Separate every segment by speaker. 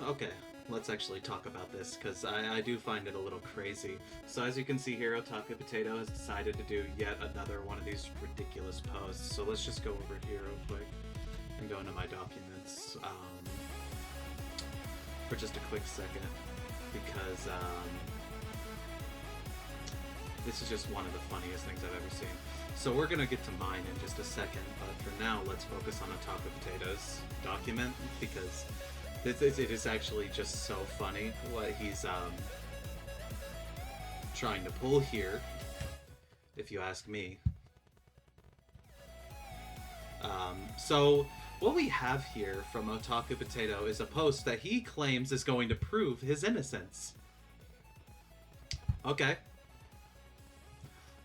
Speaker 1: okay, let's actually talk about this, because I do find it a little crazy. So as you can see here, Otaku Potato has decided to do yet another one of these ridiculous posts. So let's just go over here real quick and go into my documents for just a quick second, because this is just one of the funniest things I've ever seen. So we're going to get to mine in just a second, but for now, let's focus on Otaku Potato's document, because it is actually just so funny what he's trying to pull here, if you ask me. So what we have here from Otaku Potato is a post that he claims is going to prove his innocence. Okay.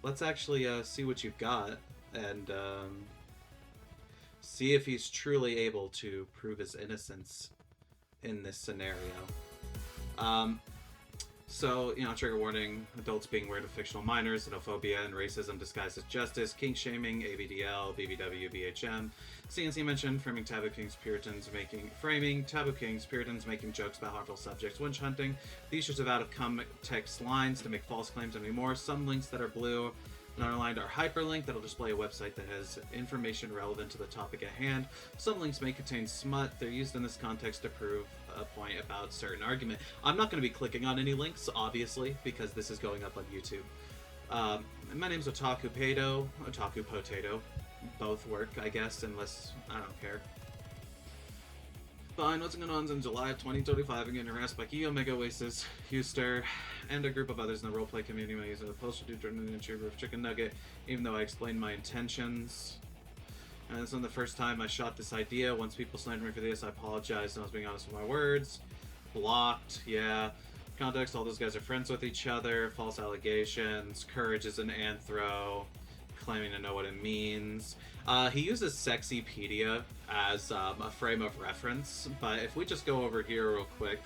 Speaker 1: Let's actually see what you've got, and see if he's truly able to prove his innocence in this scenario. So, you know, trigger warning, adults being weird of fictional minors, xenophobia and racism disguised as justice, kink shaming, ABDL, BBW, BHM, CNC mentioned, framing taboo kings, Puritans making jokes about harmful subjects, witch hunting, the issues of out of context lines to make false claims, and many more. Some links that are blue and underlined are hyperlinked that'll display a website that has information relevant to the topic at hand. Some links may contain smut. They're used in this context to prove a point about certain argument. I'm not going to be clicking on any links, obviously, because this is going up on YouTube. My name's Otaku Potato. Both work, I guess, unless I don't care. Fine, what's going on in July of 2025? I'm getting harassed by Key Omega Oasis, Huster, and a group of others in the roleplay community. I use a poster to turn into a chicken nugget, even though I explained my intentions. And this is the first time I shot this idea. Once people slandered me for this, I apologized and I was being honest with my words. Blocked, yeah. Context, all those guys are friends with each other. False allegations. Courage is an anthro. Claiming to know what it means. He uses Sexypedia as a frame of reference, but if we just go over here real quick,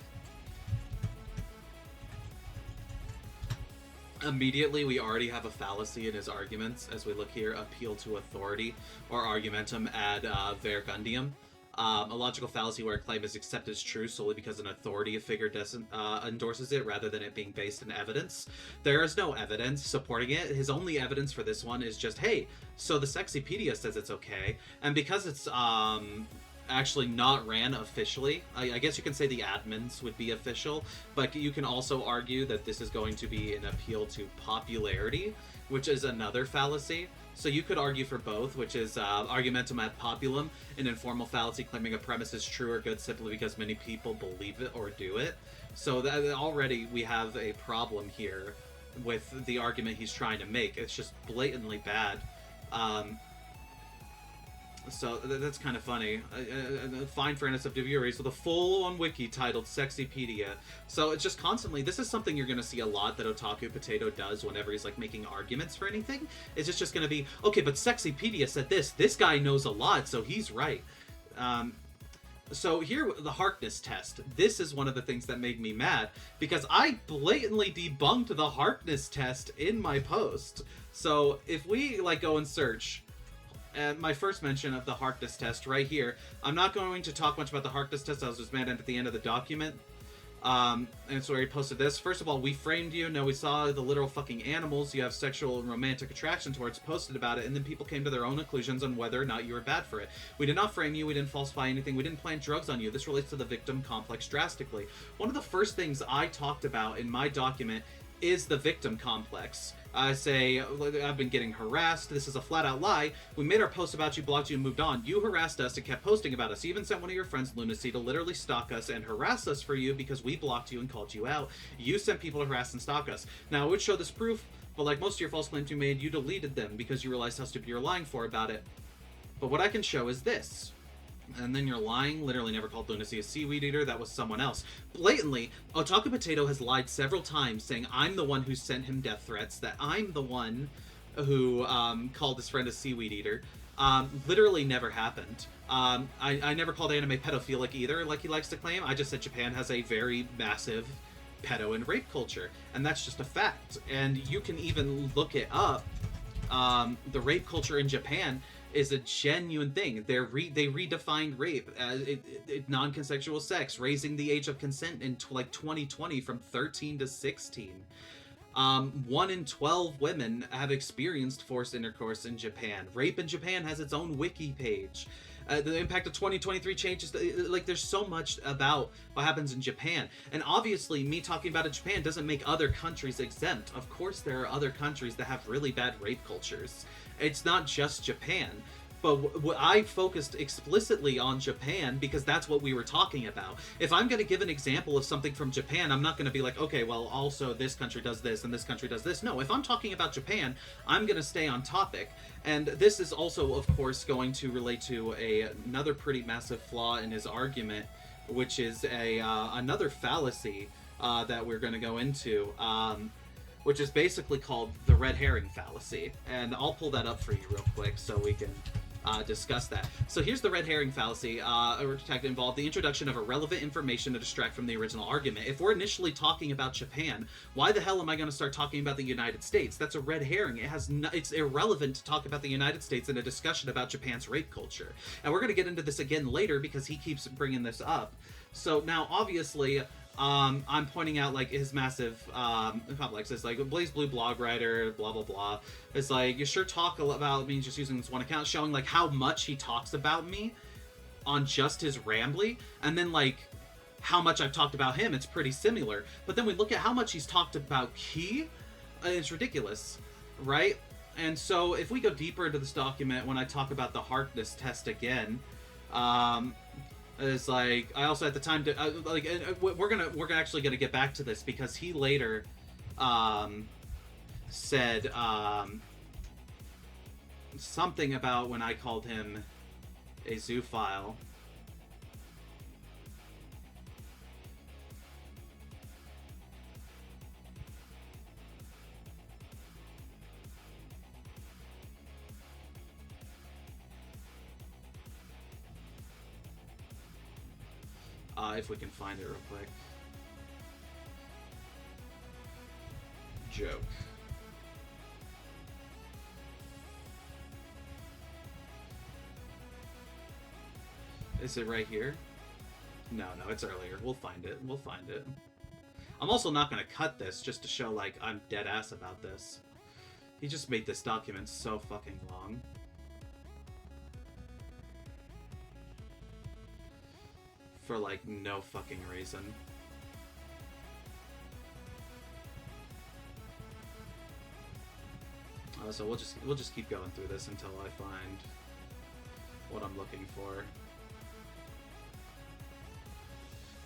Speaker 1: immediately we already have a fallacy in his arguments. As we look here, appeal to authority, or argumentum ad vergundium. A logical fallacy where a claim is accepted as true solely because an authority figure doesn't endorses it, rather than it being based in evidence. There is no evidence supporting it. His only evidence for this one is just, hey, so the Sexypedia says it's okay, and because it's actually not ran officially, I guess you can say the admins would be official, but you can also argue that this is going to be an appeal to popularity, which is another fallacy. So you could argue for both, which is argumentum ad populum, an informal fallacy claiming a premise is true or good simply because many people believe it or do it. So that already we have a problem here with the argument he's trying to make. It's just blatantly bad. So that's kind of funny. Fine for NSFW with a full-on wiki titled Sexypedia. So it's just constantly, this is something you're going to see a lot that Otaku Potato does whenever he's like making arguments for anything. It's just going to be, okay, but Sexypedia said this guy knows a lot, so he's right. So here, the Harkness test. This is one of the things that made me mad, because I blatantly debunked the Harkness test in my post. So if we like go and search my first mention of the Harkness test right here. I'm not going to talk much about the Harkness test. I was just mad at the end of the document. And it's where he posted this. First of all, we framed you. No, we saw the literal fucking animals you have sexual and romantic attraction towards, posted about it, and then people came to their own conclusions on whether or not you were bad for it. We did not frame you. We didn't falsify anything. We didn't plant drugs on you. This relates to the victim complex drastically. One of the first things I talked about in my document is the victim complex. I say, I've been getting harassed. This is a flat-out lie. We made our post about you, blocked you, and moved on. You harassed us and kept posting about us. You even sent one of your friends, Lunacy, to literally stalk us and harass us for you because we blocked you and called you out. You sent people to harass and stalk us. Now, I would show this proof, but like most of your false claims you made, you deleted them because you realized how stupid you're lying for about it. But what I can show is this. And then you're lying, literally never called Lunacy a seaweed eater, that was someone else. Blatantly, Otaku Potato has lied several times, saying I'm the one who sent him death threats, that I'm the one who called his friend a seaweed eater. Literally never happened. I never called anime pedophilic either, like he likes to claim. I just said Japan has a very massive pedo and rape culture, and that's just a fact. And you can even look it up. The rape culture in Japan is a genuine thing. They redefined rape as non-consensual sex, raising the age of consent in like 2020 from 13 to 16. 1 in 12 women have experienced forced intercourse in Japan. Rape in Japan has its own wiki page. The impact of 2023 changes, like, there's so much about what happens in Japan. And obviously, me talking about it, Japan doesn't make other countries exempt. Of course, there are other countries that have really bad rape cultures. It's not just Japan. But I focused explicitly on Japan because that's what we were talking about. If I'm going to give an example of something from Japan, I'm not going to be like, okay, well, also this country does this and this country does this. No, if I'm talking about Japan, I'm going to stay on topic. And this is also, of course, going to relate to another pretty massive flaw in his argument, which is another fallacy that we're going to go into, which is basically called the red herring fallacy. And I'll pull that up for you real quick so we can discuss that. So here's the red herring fallacy. Involved the introduction of irrelevant information to distract from the original argument. If we're initially talking about Japan, why the hell am I going to start talking about the United States? That's a red herring. It's irrelevant to talk about the United States in a discussion about Japan's rape culture. And we're going to get into this again later because he keeps bringing this up. So now, obviously, I'm pointing out, like, his massive complex. It's like, Blaze Blue blog writer, blah blah blah. It's like, you sure talk about me just using this one account, showing like how much he talks about me on just his rambly, and then like how much I've talked about him. It's pretty similar. But then we look at how much he's talked about Key. It's ridiculous, right? And so if we go deeper into this document, when I talk about the Harkness test again, it's like, I also at the time we're actually gonna get back to this because he later said something about when I called him a zoophile. If we can find it real quick. Joke. Is it right here? No, it's earlier. We'll find it. I'm also not going to cut this just to show, like, I'm dead ass about this. He just made this document so fucking long. For, like, no fucking reason. So we'll just keep going through this until I find what I'm looking for.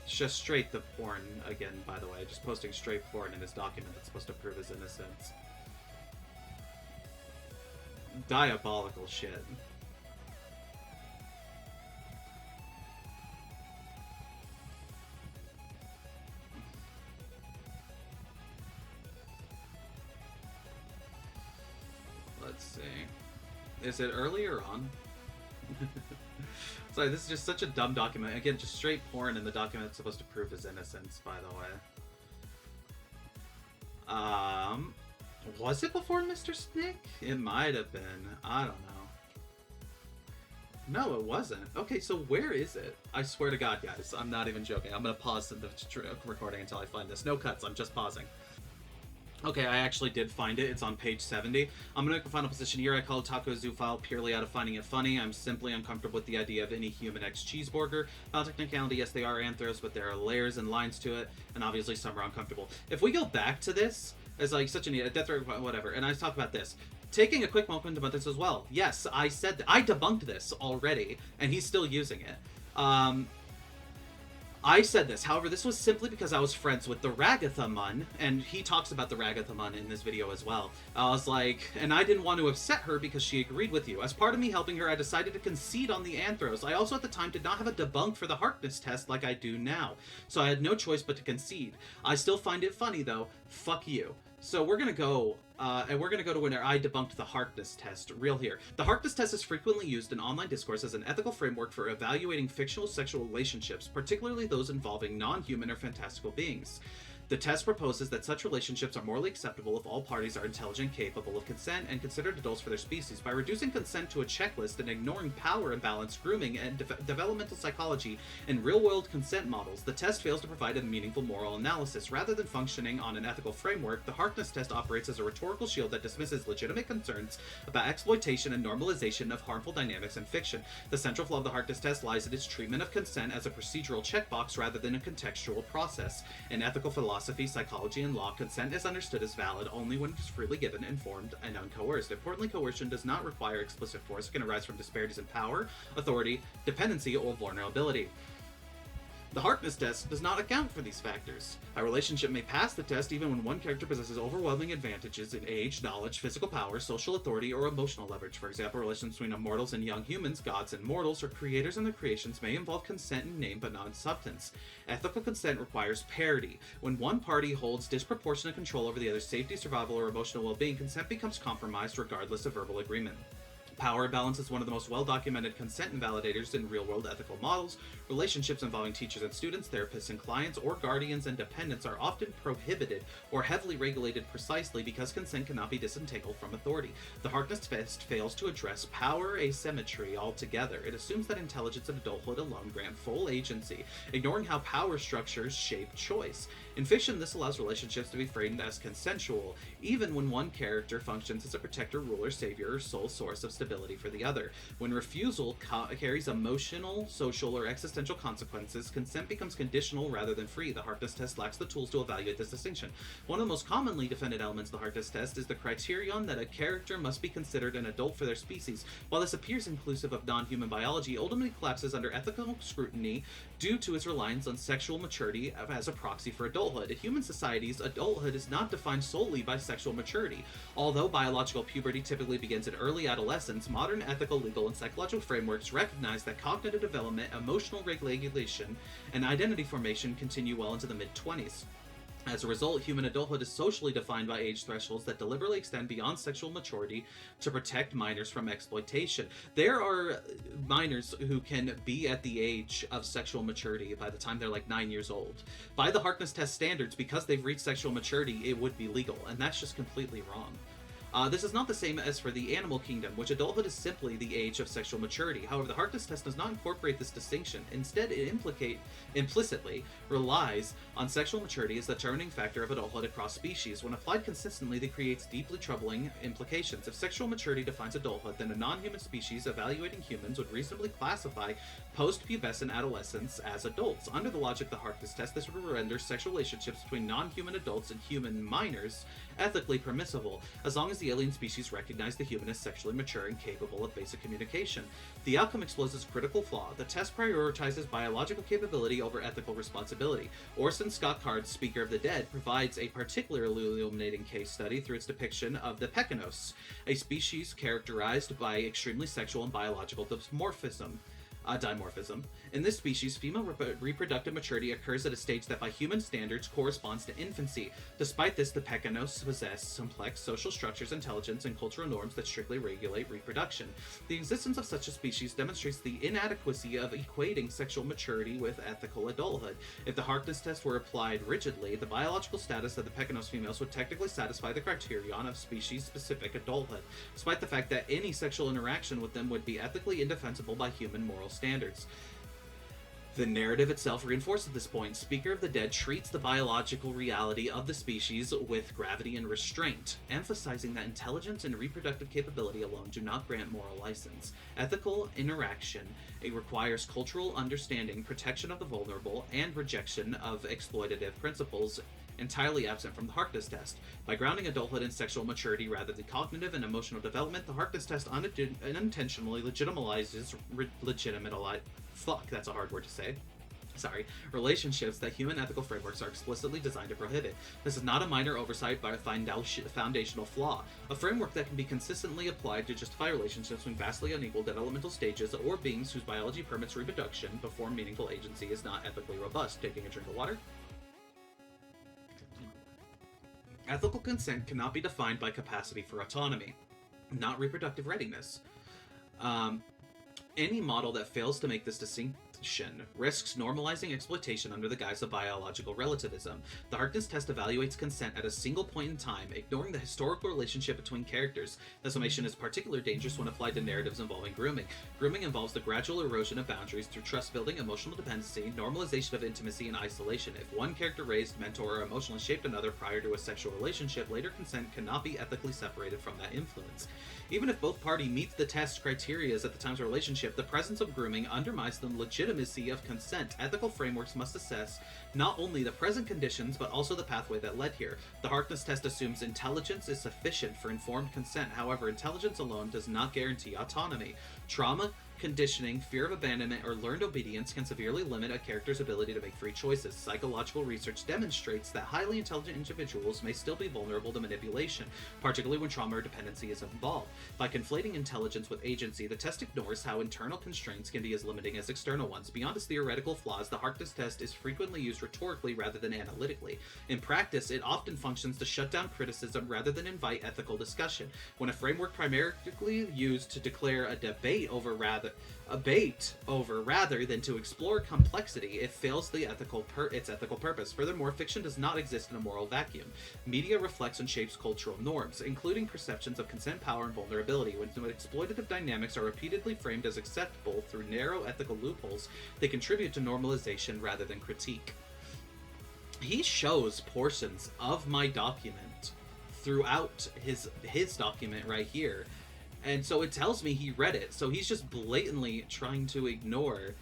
Speaker 1: It's just straight the porn again, by the way. Just posting straight porn in his document that's supposed to prove his innocence. Diabolical shit. Let's see. Is it earlier on? Sorry, this is just such a dumb document. Again, just straight porn in the document that's supposed to prove his innocence, by the way. Was it before Mr. Snick? It might have been. I don't know. No, it wasn't. Okay, so where is it? I swear to God, guys, I'm not even joking. I'm gonna pause the recording until I find this. No cuts, I'm just pausing. Okay, I actually did find it. It's on page 70. I'm going to make a final position here. I call Otaku a zoophile purely out of finding it funny. I'm simply uncomfortable with the idea of any human X cheeseburger. File technicality, yes, they are anthros, but there are layers and lines to it, and obviously some are uncomfortable. If we go back to this, as like such a death threat, whatever, and I talk about this, taking a quick moment about this as well. Yes, I said I debunked this already, and he's still using it. I said this, however, this was simply because I was friends with the Ragathamun, and he talks about the Ragathamun in this video as well. I was like, and I didn't want to upset her because she agreed with you. As part of me helping her, I decided to concede on the anthros. I also at the time did not have a debunk for the Harkness test like I do now, so I had no choice but to concede. I still find it funny though. Fuck you. So we're gonna go, and we're gonna go to when I debunked the Harkness test, real here. The Harkness test is frequently used in online discourse as an ethical framework for evaluating fictional sexual relationships, particularly those involving non-human or fantastical beings. The test proposes that such relationships are morally acceptable if all parties are intelligent, capable of consent, and considered adults for their species. By reducing consent to a checklist and ignoring power imbalance, grooming, and developmental psychology in real-world consent models, the test fails to provide a meaningful moral analysis. Rather than functioning on an ethical framework, the Harkness test operates as a rhetorical shield that dismisses legitimate concerns about exploitation and normalization of harmful dynamics in fiction. The central flaw of the Harkness test lies in its treatment of consent as a procedural checkbox rather than a contextual process. In ethical philosophy, psychology, and law, consent is understood as valid only when it is freely given, informed, and uncoerced. Importantly, coercion does not require explicit force. It can arise from disparities in power, authority, dependency, or vulnerability. The Harkness test does not account for these factors. A relationship may pass the test even when one character possesses overwhelming advantages in age, knowledge, physical power, social authority, or emotional leverage. For example, relations between immortals and young humans, gods and mortals, or creators and their creations may involve consent in name but not in substance. Ethical consent requires parity. When one party holds disproportionate control over the other's safety, survival, or emotional well-being, consent becomes compromised regardless of verbal agreement. Power imbalance is one of the most well-documented consent invalidators in real-world ethical models. Relationships involving teachers and students, therapists and clients, or guardians and dependents are often prohibited or heavily regulated precisely because consent cannot be disentangled from authority. The Harkness test fails to address power asymmetry altogether. It assumes that intelligence and adulthood alone grant full agency, ignoring how power structures shape choice. In fiction, this allows relationships to be framed as consensual, even when one character functions as a protector, ruler, savior, or sole source of stability for the other. When refusal carries emotional, social, or existential consequences, consent becomes conditional rather than free. The Harkness test lacks the tools to evaluate this distinction. One of the most commonly defended elements of the Harkness test is the criterion that a character must be considered an adult for their species. While this appears inclusive of non-human biology, it ultimately collapses under ethical scrutiny due to its reliance on sexual maturity as a proxy for adulthood. In human societies, adulthood is not defined solely by sexual maturity. Although biological puberty typically begins in early adolescence, modern ethical, legal, and psychological frameworks recognize that cognitive development, emotional regulation, and identity formation continue well into the mid-20s. As a result, human adulthood is socially defined by age thresholds that deliberately extend beyond sexual maturity to protect minors from exploitation. There are minors who can be at the age of sexual maturity by the time they're like 9 years old. By the Harkness test standards, because they've reached sexual maturity, it would be legal, and that's just completely wrong. This is not the same as for the animal kingdom, which adulthood is simply the age of sexual maturity. However, the Harkness test does not incorporate this distinction. Instead, it implicitly relies on sexual maturity as the determining factor of adulthood across species. When applied consistently, it creates deeply troubling implications. If sexual maturity defines adulthood, then a non-human species evaluating humans would reasonably classify post-pubescent adolescents as adults. Under the logic of the Harkness test, this would render sexual relationships between non-human adults and human minors ethically permissible, as long as the alien species recognize the human as sexually mature and capable of basic communication. The outcome exposes a critical flaw. The test prioritizes biological capability over ethical responsibility. Orson Scott Card's Speaker of the Dead provides a particularly illuminating case study through its depiction of the Pecanos, a species characterized by extremely sexual and biological dimorphism. In this species, female reproductive maturity occurs at a stage that by human standards corresponds to infancy. Despite this, the Pecanos possess complex social structures, intelligence, and cultural norms that strictly regulate reproduction. The existence of such a species demonstrates the inadequacy of equating sexual maturity with ethical adulthood. If the Harkness test were applied rigidly, the biological status of the Pecanos females would technically satisfy the criterion of species-specific adulthood, despite the fact that any sexual interaction with them would be ethically indefensible by human moral standards. The narrative itself reinforces this point. Speaker of the Dead treats the biological reality of the species with gravity and restraint, emphasizing that intelligence and reproductive capability alone do not grant moral license. Ethical interaction, it requires cultural understanding, protection of the vulnerable, and rejection of exploitative principles entirely absent from the Harkness test. By grounding adulthood in sexual maturity rather than cognitive and emotional development, the Harkness test unintentionally legitimizes relationships that human ethical frameworks are explicitly designed to prohibit. This is not a minor oversight but a foundational flaw. A framework that can be consistently applied to justify relationships between vastly unequal developmental stages or beings whose biology permits reproduction before meaningful agency is not ethically robust. Taking a drink of water? Ethical consent cannot be defined by capacity for autonomy, not reproductive readiness. Any model that fails to make this distinction fiction risks normalizing exploitation under the guise of biological relativism. The Harkness test evaluates consent at a single point in time, ignoring the historical relationship between characters. This summation is particularly dangerous when applied to narratives involving grooming. Grooming involves the gradual erosion of boundaries through trust building, emotional dependency, normalization of intimacy, and isolation. If one character raised, mentored, or emotionally shaped another prior to a sexual relationship, later consent cannot be ethically separated from that influence. Even if both parties meet the test criteria at the time of relationship, the presence of grooming undermines the legitimacy of consent. Ethical frameworks must assess not only the present conditions, but also the pathway that led here. The Harkness test assumes intelligence is sufficient for informed consent. However, intelligence alone does not guarantee autonomy. Trauma, conditioning, fear of abandonment, or learned obedience can severely limit a character's ability to make free choices. Psychological research demonstrates that highly intelligent individuals may still be vulnerable to manipulation, particularly when trauma or dependency is involved. By conflating intelligence with agency, the test ignores how internal constraints can be as limiting as external ones. Beyond its theoretical flaws, the Harkness test is frequently used rhetorically rather than analytically. In practice, it often functions to shut down criticism rather than invite ethical discussion. When a framework primarily used to declare a debate over rather than to explore complexity, it fails its ethical purpose. Furthermore, fiction does not exist in a moral vacuum. Media reflects and shapes cultural norms, including perceptions of consent, power, and vulnerability. When exploitative dynamics are repeatedly framed as acceptable through narrow ethical loopholes, they contribute to normalization rather than critique. He shows portions of my document throughout his document right here. And so it tells me he read it. So he's just blatantly trying to ignore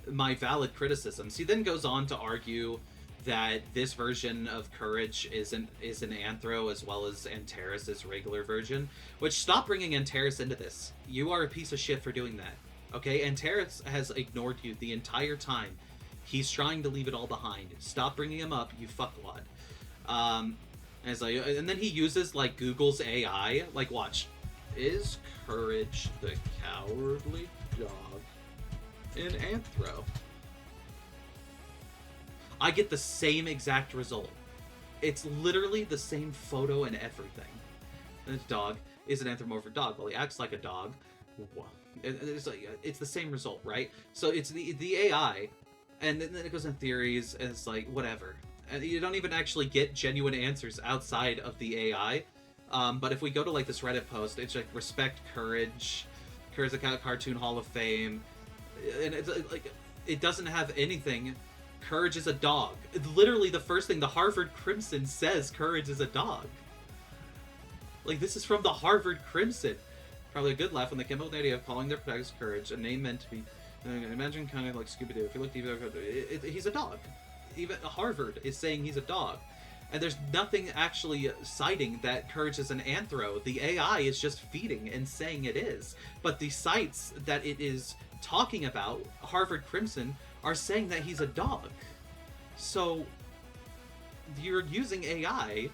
Speaker 1: my valid criticisms. He then goes on to argue that this version of Courage is an anthro as well as Antares' regular version. Which, stop bringing Antares into this. You are a piece of shit for doing that. Okay? Antares has ignored you the entire time. He's trying to leave it all behind. Stop bringing him up, you fuckwad. And then he uses, like, Google's AI. Like, watch. Is Courage the cowardly dog in Anthro? I get the same exact result. It's literally the same photo and everything. And this dog is an anthropomorphic dog. Well, he acts like a dog. It's the same result, right? So it's the AI, and then it goes in theories, and it's like, whatever. And you don't even actually get genuine answers outside of the AI. But if we go to, like, this Reddit post, it's like, respect Courage, Courage the Cartoon Hall of Fame, and it's like, it doesn't have anything. Courage is a dog. It's literally the first thing the Harvard Crimson says. Courage is a dog. Like, this is from the Harvard Crimson. Probably a good laugh when they came up with the idea of calling their protagonist Courage, a name meant to be, imagine kind of like Scooby-Doo. If you look deeper, he's a dog. Even Harvard is saying he's a dog. And there's nothing actually citing that Courage is an anthro. The AI is just feeding and saying it is. But the sites that it is talking about, Harvard Crimson, are saying that he's a dog. So you're using AI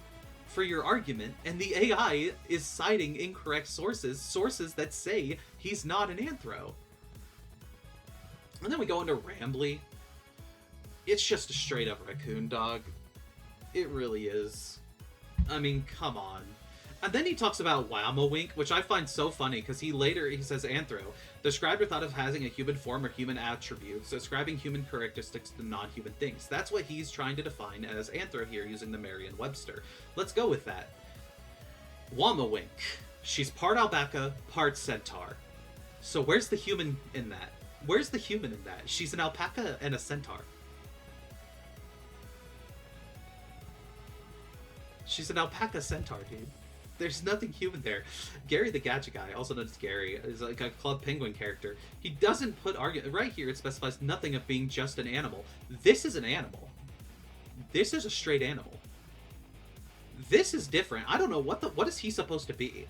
Speaker 1: for your argument, and the AI is citing incorrect sources that say he's not an anthro. And then we go into Rambly. It's just a straight up raccoon dog. It really is. I mean, come on. And then he talks about Wamawink, which I find so funny, because he says anthro, described or thought of having a human form or human attributes, ascribing human characteristics to non-human things. That's what he's trying to define as anthro here, using the Merriam-Webster. Let's go with that. Wamawink. She's part alpaca, part centaur. So where's the human in that? Where's the human in that? She's an alpaca and a centaur. She's an alpaca centaur, dude. There's nothing human there. Gary the Gadget Guy, also known as Gary, is like a Club Penguin character. He doesn't put argument right here. It specifies nothing of being just an animal. This is an animal. This is a straight animal. This is different. I don't know what is he supposed to be?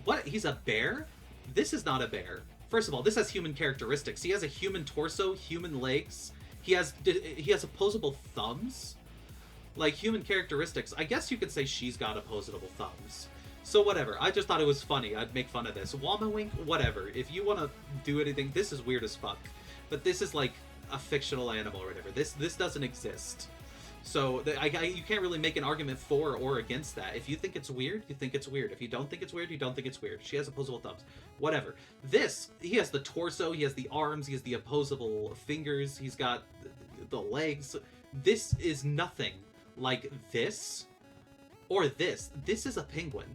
Speaker 1: What? He's a bear? This is not a bear. First of all, this has human characteristics. He has a human torso, human legs. He has opposable thumbs. Like, human characteristics. I guess you could say she's got opposable thumbs. So whatever. I just thought it was funny. I'd make fun of this. Wamawink, whatever. If you want to do anything, this is weird as fuck. But this is like a fictional animal or whatever. This doesn't exist. So you can't really make an argument for or against that. If you think it's weird, you think it's weird. If you don't think it's weird, you don't think it's weird. She has opposable thumbs. Whatever. This, he has the torso, he has the arms, he has the opposable fingers, he's got the legs. This is nothing like this or this. This is a penguin.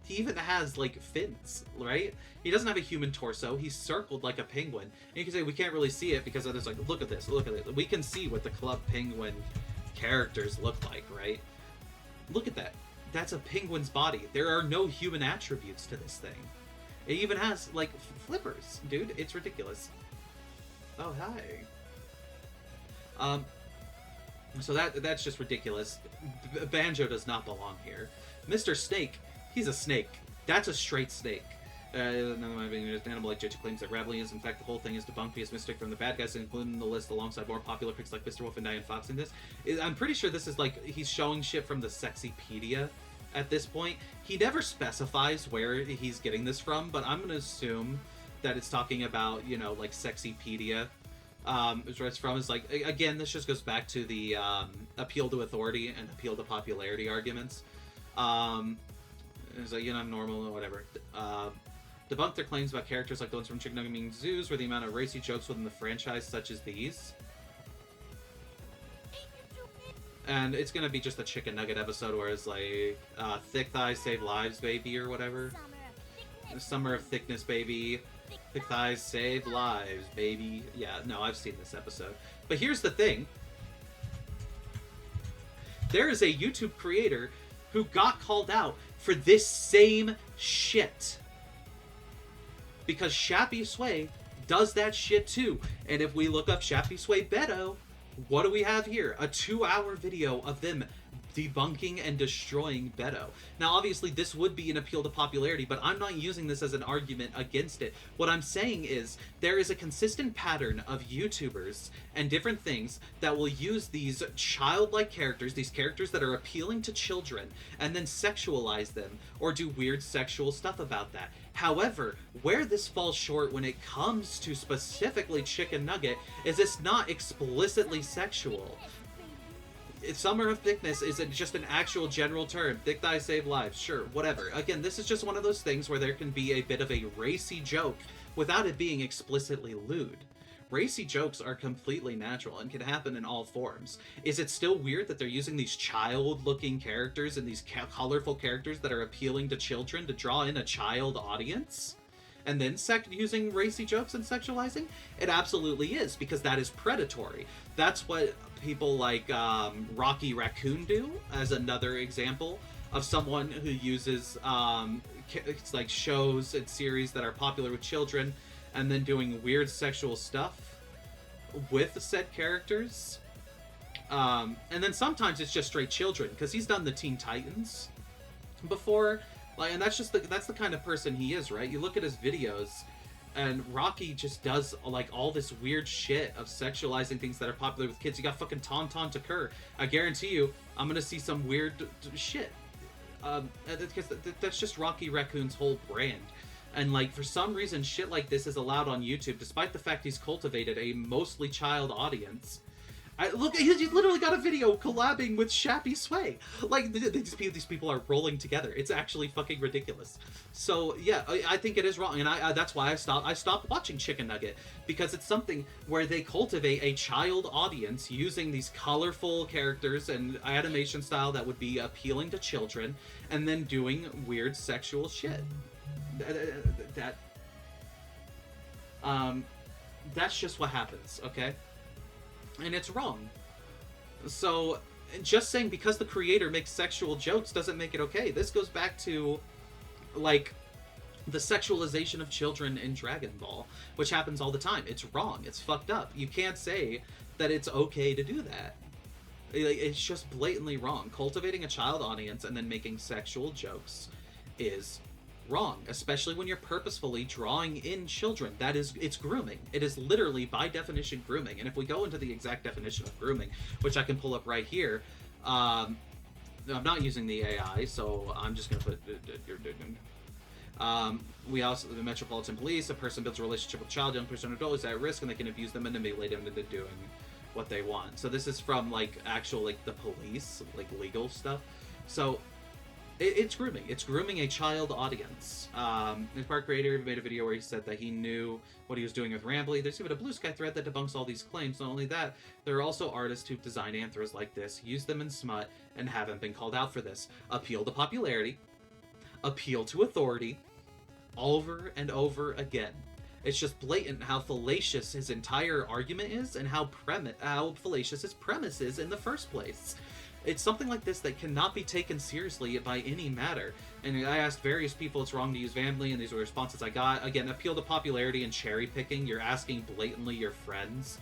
Speaker 1: He even has, like, fins, right? He doesn't have a human torso. He's circled like a penguin. And you can say we can't really see it because there's like, look at this, look at it. We can see what the Club Penguin characters look like, right? Look at that. That's a penguin's body. There are no human attributes to this thing. It even has, like, flippers, dude. It's ridiculous. Oh, hi. So that's just ridiculous. Banjo does not belong here. Mr. Snake, he's a snake. That's a straight snake. An animal like Jitsu claims that Ravelin is in fact the whole thing is debunked via Mystic from the bad guys, including the list alongside more popular picks like Mr. Wolf and Diane Fox in this. I'm pretty sure this is like he's showing shit from the Sexypedia at this point. He never specifies where he's getting this from, but I'm gonna assume that it's talking about, you know, like Sexypedia. Where it's from is like, again, this just goes back to the appeal to authority and appeal to popularity arguments. It's like, you know, I'm normal or whatever. Debunk their claims about characters like the ones from Chicken Nugget Mean Zoos, where the amount of racy jokes within the franchise, such as these. And it's gonna be just a Chicken Nugget episode where it's like, thick thighs save lives, baby, or whatever. Summer of thickness, baby. Thick thighs save lives, baby. Yeah, no, I've seen this episode. But here's the thing. There is a YouTube creator who got called out for this same shit. Because Shappy Sway does that shit too. And if we look up Shappy Sway Beto, what do we have here? A 2-hour video of them debunking and destroying Beto. Now, obviously, this would be an appeal to popularity, but I'm not using this as an argument against it. What I'm saying is, there is a consistent pattern of YouTubers and different things that will use these childlike characters, these characters that are appealing to children, and then sexualize them, or do weird sexual stuff about that. However, where this falls short when it comes to specifically Chicken Nugget is it's not explicitly sexual. Summer of thickness is just an actual general term. Thick thighs save lives. Sure, whatever. Again, this is just one of those things where there can be a bit of a racy joke without it being explicitly lewd. Racy jokes are completely natural and can happen in all forms. Is it still weird that they're using these child-looking characters and these colorful characters that are appealing to children to draw in a child audience? And then using racy jokes and sexualizing? It absolutely is, because that is predatory. That's what people like Rocky Raccoon do, as another example of someone who uses like shows and series that are popular with children and then doing weird sexual stuff with said characters. And then sometimes it's just straight children, because he's done the Teen Titans before. Like, and that's the kind of person he is, right? You look at his videos, and Rocky just does, like, all this weird shit of sexualizing things that are popular with kids. You got fucking Tauntaun Takur. I guarantee you, I'm gonna see some weird shit. Because that's just Rocky Raccoon's whole brand. And, like, for some reason, shit like this is allowed on YouTube, despite the fact he's cultivated a mostly child audience. Look, he's literally got a video collabing with Shappy Sway. Like, these people are rolling together. It's actually fucking ridiculous. So, yeah, I think it is wrong. And that's why I stopped watching Chicken Nugget. Because it's something where they cultivate a child audience using these colorful characters and animation style that would be appealing to children, and then doing weird sexual shit. That's just what happens, okay? And it's wrong. So, just saying because the creator makes sexual jokes doesn't make it okay. This goes back to, like, the sexualization of children in Dragon Ball, which happens all the time. It's wrong. It's fucked up. You can't say that it's okay to do that. It's just blatantly wrong. Cultivating a child audience and then making sexual jokes is wrong, especially when you're purposefully drawing in children. It's grooming. It is literally, by definition, grooming. And if we go into the exact definition of grooming, which I can pull up right here, I'm not using the AI, so I'm just going to put... we also, the Metropolitan Police, a person builds a relationship with a child, young person, or adult is at risk, and they can abuse them and manipulate them into doing what they want. So this is from like actual like the police, like legal stuff. So it's grooming. It's grooming a child audience. The park creator made a video where he said that he knew what he was doing with Rambly. There's even a Blue Sky thread that debunks all these claims. Not only that, there are also artists who design anthros like this, use them in smut, and haven't been called out for this. Appeal to popularity, appeal to authority, over and over again. It's just blatant how fallacious his entire argument is, and how fallacious his premise is in the first place. It's something like this that cannot be taken seriously by any matter. And I asked various people it's wrong to use Vanity, and these were the responses I got. Again, appeal to popularity and cherry picking. You're asking blatantly your friends.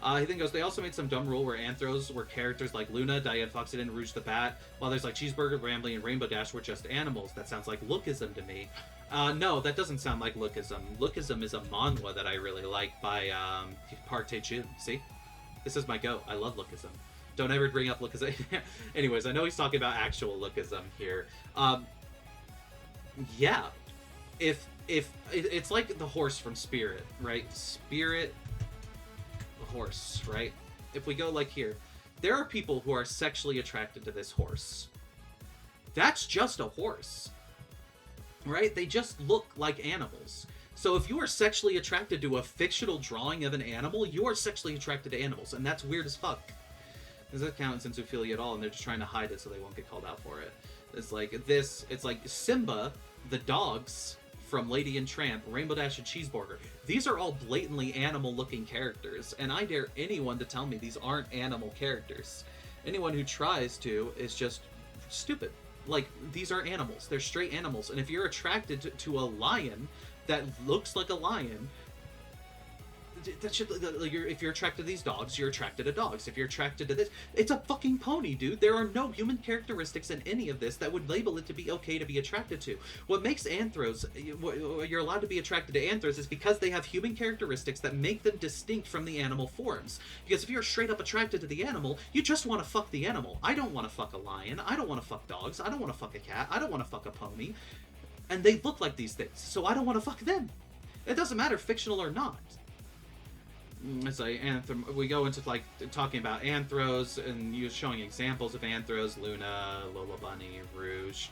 Speaker 1: He then goes, they also made some dumb rule where anthros were characters like Luna, Diane Foxy, and Rouge the Bat, while there's like Cheeseburger, Rambly, and Rainbow Dash were just animals. That sounds like lookism to me. No, that doesn't sound like lookism. Lookism is a manhwa that I really like by Park Tae-jun. See? This is my go. I love lookism. Don't ever bring up lookism. Anyways, I know he's talking about actual lookism here. Yeah. If it's like the horse from Spirit, right? Spirit, the horse, right? If we go like here, there are people who are sexually attracted to this horse. That's just a horse, right? They just look like animals. So if you are sexually attracted to a fictional drawing of an animal, you are sexually attracted to animals, and that's weird as fuck. Does that count since zoophilia at all? And they're just trying to hide it so they won't get called out for it. It's like this. It's like Simba, the dogs from Lady and Tramp, Rainbow Dash, and Cheeseburger. These are all blatantly animal-looking characters, and I dare anyone to tell me these aren't animal characters. Anyone who tries to is just stupid. Like, these are animals. They're straight animals. And if you're attracted to a lion that looks like a lion, that should, like, if you're attracted to these dogs, you're attracted to dogs. If you're attracted to this, it's a fucking pony, dude. There are no human characteristics in any of this that would label it to be okay to be attracted to. What makes anthros, you're allowed to be attracted to anthros, is because they have human characteristics that make them distinct from the animal forms. Because if you're straight up attracted to the animal, you just want to fuck the animal. I don't want to fuck a lion. I don't want to fuck dogs. I don't want to fuck a cat. I don't want to fuck a pony. And they look like these things, so I don't want to fuck them. It doesn't matter fictional or not. It's like we go into like talking about anthros and you showing examples of anthros, Luna, Lola Bunny, Rouge,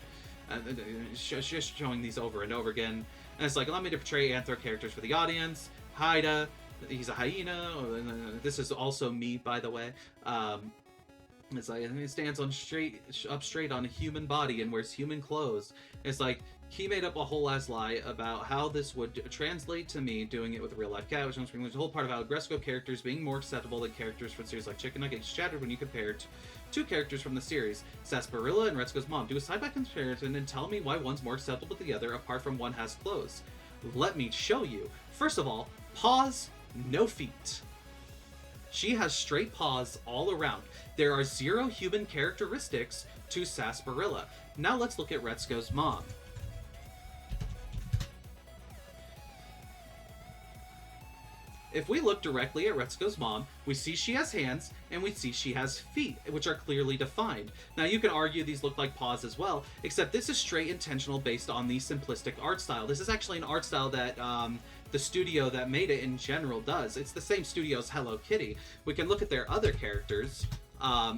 Speaker 1: just showing these over and over again. And it's like, allow me to portray anthro characters for the audience. Haida, he's a hyena. This is also me, by the way. It's like he stands on straight on a human body and wears human clothes. It's like he made up a whole ass lie about how this would translate to me doing it with a real life cat, which is the whole part about Agresco characters being more acceptable than characters from series like Chicken Nugget shattered when you compare two characters from the series, Sarsaparilla and Retsuko's mom. Do a side by comparison and tell me why one's more acceptable to the other apart from one has clothes. Let me show you. First of all, paws, no feet. She has straight paws all around. There are zero human characteristics to Sarsaparilla. Now let's look at Retsuko's mom. If we look directly at Retsuko's mom, we see she has hands, and we see she has feet, which are clearly defined. Now, you can argue these look like paws as well, except this is straight intentional based on the simplistic art style. This is actually an art style that the studio that made it in general does. It's the same studio as Hello Kitty. We can look at their other characters,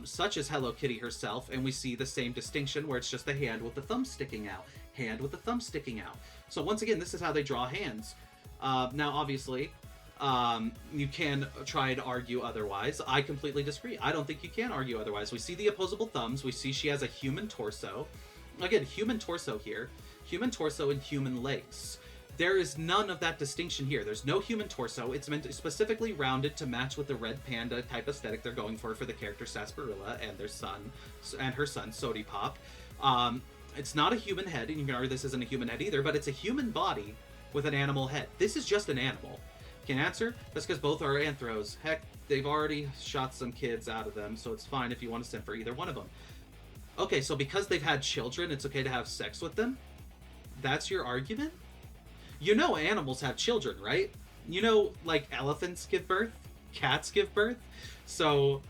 Speaker 1: such as Hello Kitty herself, and we see the same distinction where it's just a hand with the thumb sticking out. Hand with the thumb sticking out. So once again, this is how they draw hands. Now, obviously, you can try and argue otherwise. I completely disagree. I don't think you can argue otherwise. We see the opposable thumbs. We see she has a human torso. Again, human torso here. Human torso and human legs. There is none of that distinction here. There's no human torso. It's meant to specifically rounded to match with the red panda type aesthetic they're going for the character Sarsaparilla and their son, and her son, Sody Pop. It's not a human head, and you can argue this isn't a human head either, but it's a human body with an animal head. This is just an animal. Can answer? That's because both are anthros. Heck, they've already shot some kids out of them, so it's fine if you want to send for either one of them. Okay, so because they've had children, it's okay to have sex with them? That's your argument? You know animals have children, right? You know, like, elephants give birth? Cats give birth? So,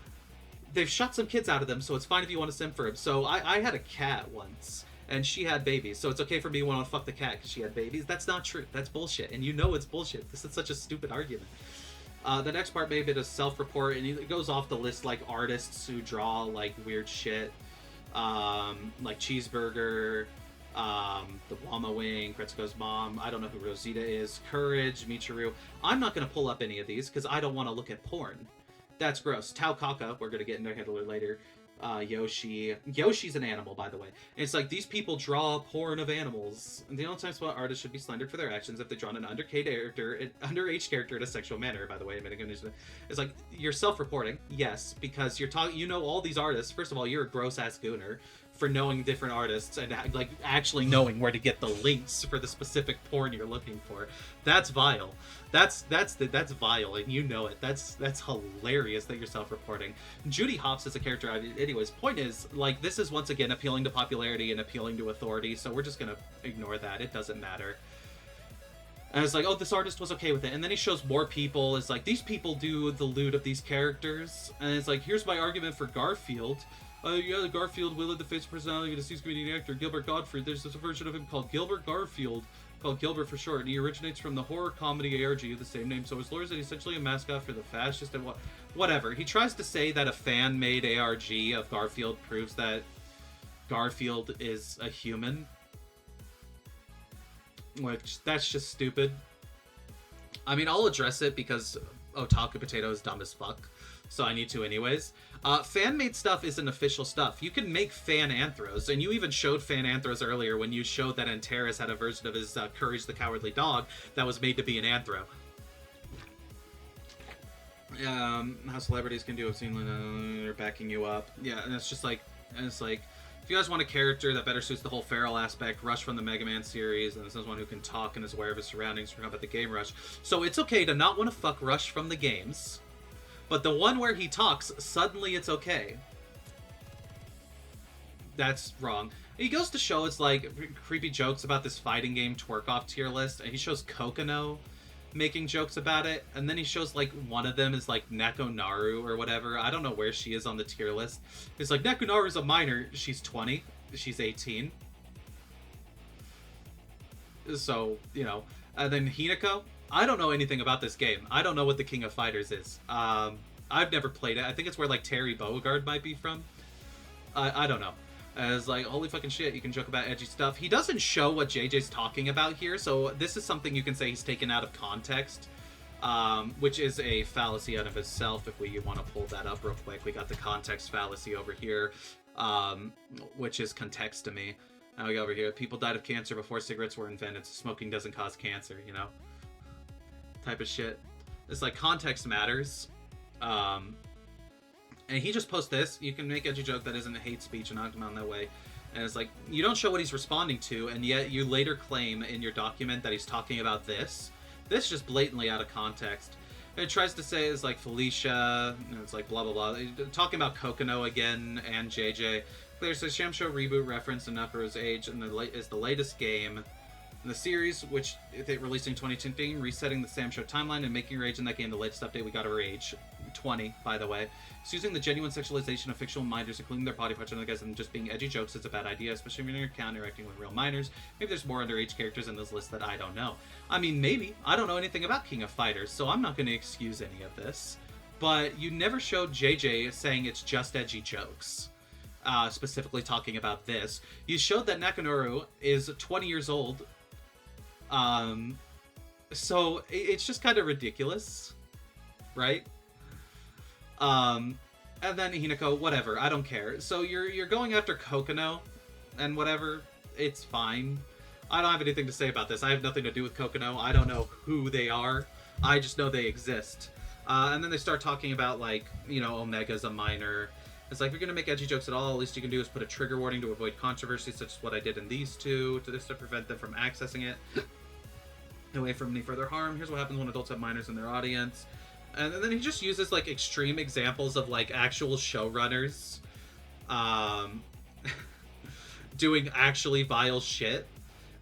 Speaker 1: they've shot some kids out of them, so it's fine if you want to send for them. So, I had a cat once. And she had babies, so it's okay for me to want to fuck the cat because she had babies. That's not true. That's bullshit, and you know it's bullshit. This is such a stupid argument. The next part may be a self-report, and it goes off the list like artists who draw like weird shit, like Cheeseburger, the Wama Wing, Kretsuko's mom. I don't know who Rosita is. Courage, Michiru. I'm not gonna pull up any of these because I don't want to look at porn. That's gross. Tao Kaka, we're gonna get into Hitler later. Yoshi's an animal, by the way. And it's like, these people draw porn of animals. And the only time spot artists should be slandered for their actions if they draw an underage character in a sexual manner, by the way. It's like, you're self-reporting, yes, because you're talking, you know, all these artists. First of all, you're a gross-ass gooner for knowing different artists and like actually knowing where to get the links for the specific porn you're looking for. That's vile. That's vile, and you know it. That's hilarious that you're self-reporting. Judy Hopps is a character. Anyways, point is, like, this is once again appealing to popularity and appealing to authority, so we're just gonna ignore that. It doesn't matter. And it's like, oh, this artist was okay with it. And then he shows more people. It's like, these people do the loot of these characters. And it's like, here's my argument for Garfield. Yeah, Garfield, Willard, the face personality of a deceased comedian actor, Gilbert Gottfried. There's this version of him called Gilbert Garfield, called Gilbert for short, and he originates from the horror comedy ARG of the same name. So his lore is that he's essentially a mascot for the fascist and whatever. He tries to say that a fan-made ARG of Garfield proves that Garfield is a human, which, that's just stupid. I mean, I'll address it because Otaku Potato is dumb as fuck, so I need to anyways. Fan-made stuff isn't official stuff. You can make fan anthros, and you even showed fan anthros earlier when you showed that Antares had a version of his Courage the Cowardly Dog that was made to be an anthro. How celebrities can do obscene, they're backing you up. Yeah, and it's just like, if you guys want a character that better suits the whole feral aspect, Rush from the Mega Man series, and this is one who can talk and is aware of his surroundings from about the game Rush. So it's okay to not want to fuck Rush from the games. But the one where he talks, suddenly it's okay. That's wrong. He goes to show it's like creepy jokes about this fighting game twerk off tier list, and he shows Kokono making jokes about it, and then he shows like one of them is like Nekonaru or whatever. I don't know where she is on the tier list. It's like, Nekonaru's a minor. She's 20. She's 18. So, you know. And then Hinako. I don't know anything about this game. I don't know what the King of Fighters is. I've never played it. I think it's where like Terry Bogard might be from. I don't know. As like, holy fucking shit, you can joke about edgy stuff. He doesn't show what JJ's talking about here, so this is something you can say he's taken out of context, which is a fallacy out of itself. If we want to pull that up real quick, we got the context fallacy over here, which is context to me. Now we go over here. People died of cancer before cigarettes were invented, so smoking doesn't cause cancer, you know? Type of shit. It's like, context matters. And he just posts this. You can make edgy joke that isn't a hate speech and knock him out in that way. And it's like, you don't show what he's responding to, and yet you later claim in your document that he's talking about this. This is just blatantly out of context. And it tries to say it's like Felicia, and it's like blah blah blah. Talking about Kokono again and JJ. There's a Shamsho reboot reference in Nakuro's age, and is the latest game in the series, which they released in 2010, resetting the Shamsho timeline and making her age in that game the latest update. We got her age 20, by the way. It's using the genuine sexualization of fictional minors, including their body parts and other guys, and just being edgy jokes is a bad idea, especially when you're counteracting with real minors. Maybe there's more underage characters in this list that I don't know. I mean, maybe. I don't know anything about King of Fighters, so I'm not going to excuse any of this. But you never showed JJ saying it's just edgy jokes. Specifically talking about this. You showed that Nekonaru is 20 years old. So it's just kind of ridiculous, right? And then Hinako, whatever, I don't care. So you're going after Kokono, and whatever, it's fine. I don't have anything to say about this. I have nothing to do with Kokono. I don't know who they are. I just know they exist. And then they start talking about, like, you know, Omega's a minor. It's like, if you're going to make edgy jokes at all, at least you can do is put a trigger warning to avoid controversy, such as what I did in these two, to prevent them from accessing it away from any further harm. Here's what happens when adults have minors in their audience. And then he just uses, like, extreme examples of, like, actual showrunners doing actually vile shit.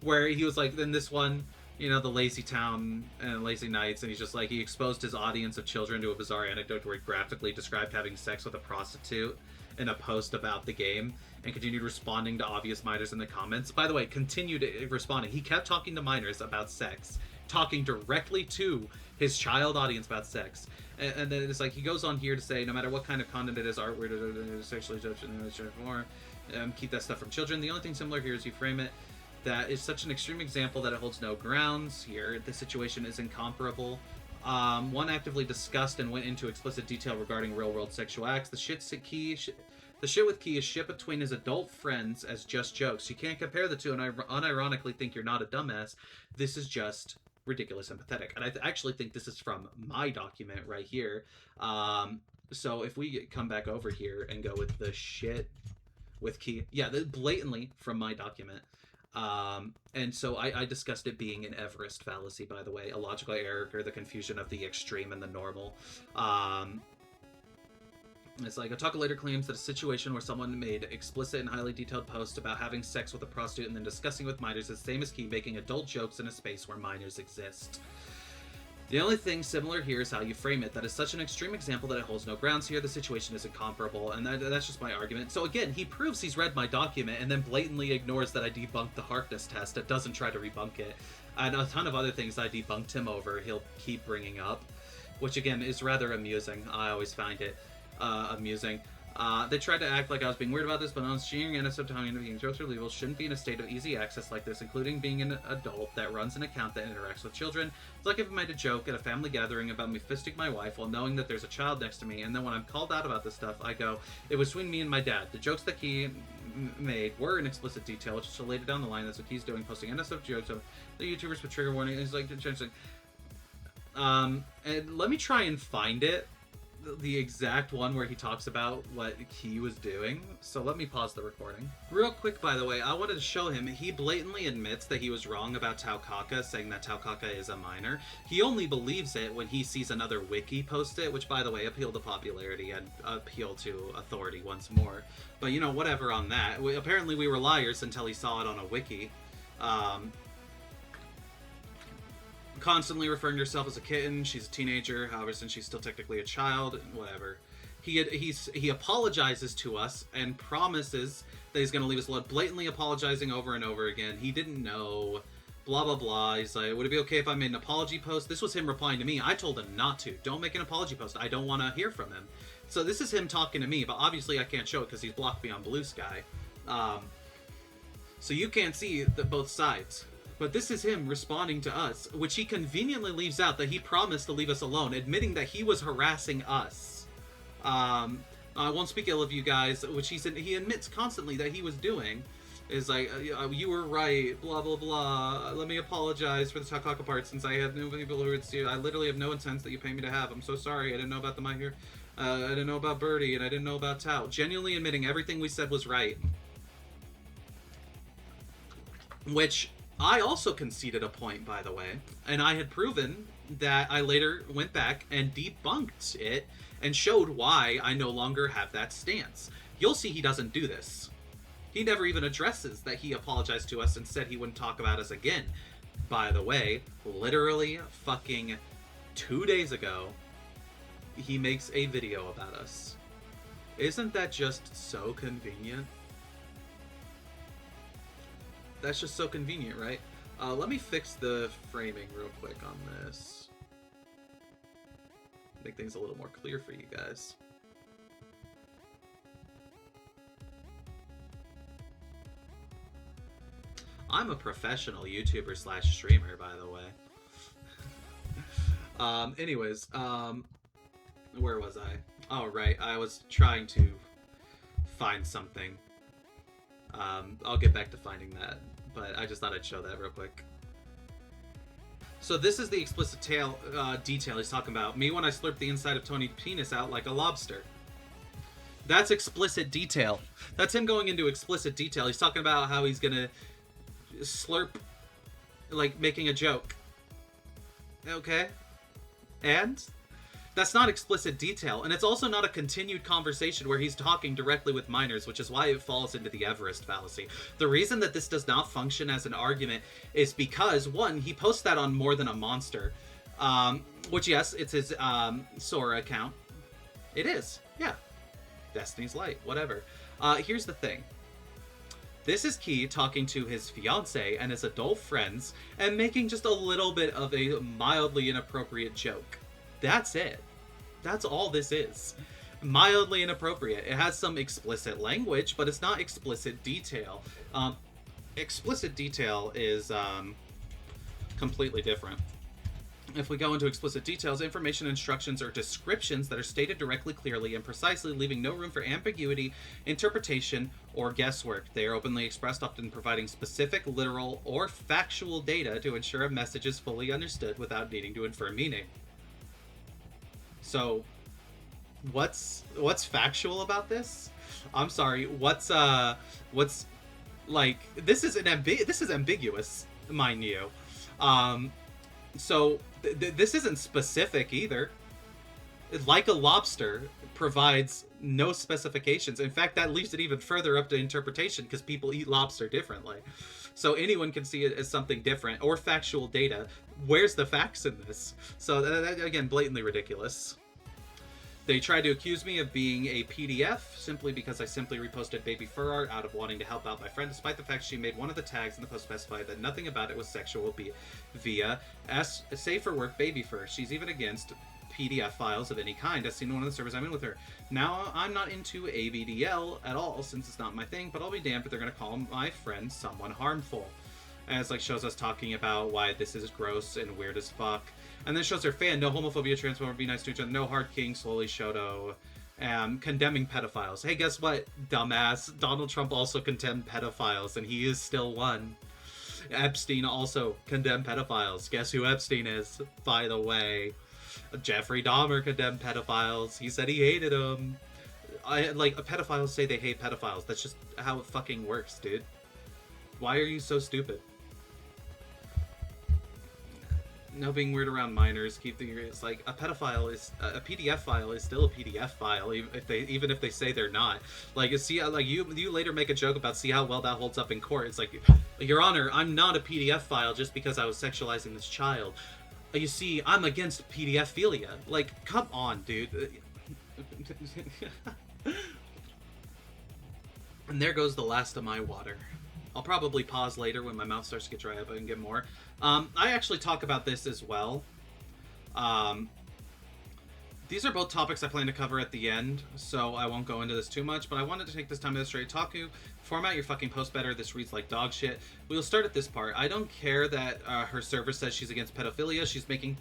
Speaker 1: Where he was like, in this one, you know, the Lazy Town and Lazy Nights, and he's just like, he exposed his audience of children to a bizarre anecdote where he graphically described having sex with a prostitute in a post about the game, and continued responding to obvious minors in the comments. By the way, continued responding. He kept talking to minors about sex talking directly to his child audience about sex. And then it's like he goes on here to say, no matter what kind of content it is, art, weird, sexually touched, more, keep that stuff from children. The only thing similar here is you frame it that is such an extreme example that it holds no grounds here. The situation is incomparable. One actively discussed and went into explicit detail regarding real-world sexual acts. The shit with Key is shit between his adult friends as just jokes. You can't compare the two and unironically think you're not a dumbass. This is just ridiculous and pathetic. And I actually think this is from my document right here. So if we come back over here and go with the shit with Key, yeah, blatantly from my document. And so I discussed it being an Everest fallacy, by the way, a logical error, or the confusion of the extreme and the normal. It's like, Otaku later claims that a situation where someone made explicit and highly detailed posts about having sex with a prostitute and then discussing with minors is the same as Key making adult jokes in a space where minors exist. The only thing similar here is how you frame it. That is such an extreme example that it holds no grounds here. The situation is incomparable, and that's just my argument. So again, he proves he's read my document and then blatantly ignores that I debunked the Harkness test. It doesn't try to debunk it. And a ton of other things I debunked him over, he'll keep bringing up, which again is rather amusing. I always find it amusing. They tried to act like I was being weird about this, but honest, cheating and subtitling being grossly illegal shouldn't be in a state of easy access like this, including being an adult that runs an account that interacts with children. It's like if I made a joke at a family gathering about me fisting my wife while knowing that there's a child next to me, and then when I'm called out about this stuff, I go, it was between me and my dad. The jokes that he made were in explicit detail, which is so later down the line, that's what he's doing, posting NSF jokes of the YouTubers with trigger warning. It's like, and let me try and find it. The exact one where he talks about what he was doing. So let me pause the recording. Real quick, by the way, I wanted to show him, he blatantly admits that he was wrong about Taukaka, saying that Taukaka is a minor. He only believes it when he sees another wiki post it, which, by the way, appeal to popularity and appeal to authority once more. But, you know, whatever on that. Apparently we were liars until he saw it on a wiki. Constantly referring to herself as a kitten. She's a teenager, however, since she's still technically a child, whatever. He apologizes to us and promises that he's going to leave us alone, blatantly apologizing over and over again. He didn't know, blah, blah, blah. He's like, would it be okay if I made an apology post? This was him replying to me. I told him not to. Don't make an apology post. I don't want to hear from him. So this is him talking to me, but obviously I can't show it because he's blocked me on Blue Sky. So you can't see both sides. But this is him responding to us, which he conveniently leaves out that he promised to leave us alone, admitting that he was harassing us. I won't speak ill of you guys, which he admits constantly that he was doing. Is like, you were right, blah, blah, blah. Let me apologize for the Taukaka part, since I have no people who would see. I literally have no intent that you pay me to have. I'm so sorry. I didn't know about the My Hero. I didn't know about Birdie, and I didn't know about Tao. Genuinely admitting everything we said was right. Which I also conceded a point, by the way, and I had proven that I later went back and debunked it and showed why I no longer have that stance. You'll see he doesn't do this. He never even addresses that he apologized to us and said he wouldn't talk about us again. By the way, literally fucking 2 days ago, he makes a video about us. Isn't that just so convenient? That's just so convenient, right? Let me fix the framing real quick on this. Make things a little more clear for you guys. I'm a professional YouTuber / streamer, by the way. Anyways, where was I? Oh, right. I was trying to find something. I'll get back to finding that, but I just thought I'd show that real quick. So this is the explicit detail he's talking about. Me when I slurp the inside of Tony's penis out like a lobster. That's explicit detail. That's him going into explicit detail. He's talking about how he's gonna slurp, like making a joke. Okay? And? That's not explicit detail, and it's also not a continued conversation where he's talking directly with minors, which is why it falls into the Everest fallacy. The reason that this does not function as an argument is because, one, he posts that on More Than a Monster, which, yes, it's his Sora account. It is, yeah. Destiny's Light, whatever. Here's the thing. This is Key talking to his fiance and his adult friends and making just a little bit of a mildly inappropriate joke. That's it. That's all this is. Mildly inappropriate. It has some explicit language, but it's not explicit detail. Explicit detail is completely different. If we go into explicit details, information, instructions, or descriptions that are stated directly, clearly, and precisely, leaving no room for ambiguity, interpretation, or guesswork. They are openly expressed, often providing specific, literal, or factual data to ensure a message is fully understood without needing to infer meaning. So, what's factual about this? I'm sorry. What's like, this is ambiguous, mind you. So this isn't specific either. Like a lobster provides no specifications. In fact, that leaves it even further up to interpretation because people eat lobster differently. So anyone can see it as something different or factual data. Where's the facts in this? So that, again, blatantly ridiculous. They tried to accuse me of being a PDF simply because I simply reposted baby fur art out of wanting to help out my friend, despite the fact she made one of the tags in the post specified that nothing about it was sexual via safe for work baby fur. She's even against PDF files of any kind, as seen in one of the servers I'm in with her. Now, I'm not into ABDL at all, since it's not my thing, but I'll be damned if they're going to call my friend someone harmful. And it's like shows us talking about why this is gross and weird as fuck. And then shows her fan, no homophobia, transphobia, be nice to each other, no hard king, slowly Shoto, condemning pedophiles. Hey, guess what, dumbass? Donald Trump also condemned pedophiles, and he is still one. Epstein also condemned pedophiles. Guess who Epstein is, by the way? Jeffrey Dahmer condemned pedophiles. He said he hated them. Pedophiles say they hate pedophiles. That's just how it fucking works, dude. Why are you so stupid? No being weird around minors. Keep the it's like a pedophile is a PDF file is still a PDF file, even if they say they're not. Like see, like you later make a joke about see how well that holds up in court. It's like, Your Honor, I'm not a PDF file just because I was sexualizing this child. You see, I'm against PDFphilia. Like, come on, dude. And there goes the last of my water. I'll probably pause later when my mouth starts to get dry up and get more. I actually talk about this as well. These are both topics I plan to cover at the end, so I won't go into this too much, but I wanted to take this time to illustrate Otaku. Format your fucking post better. This reads like dog shit. We'll start at this part. I don't care that her server says she's against pedophilia. She's making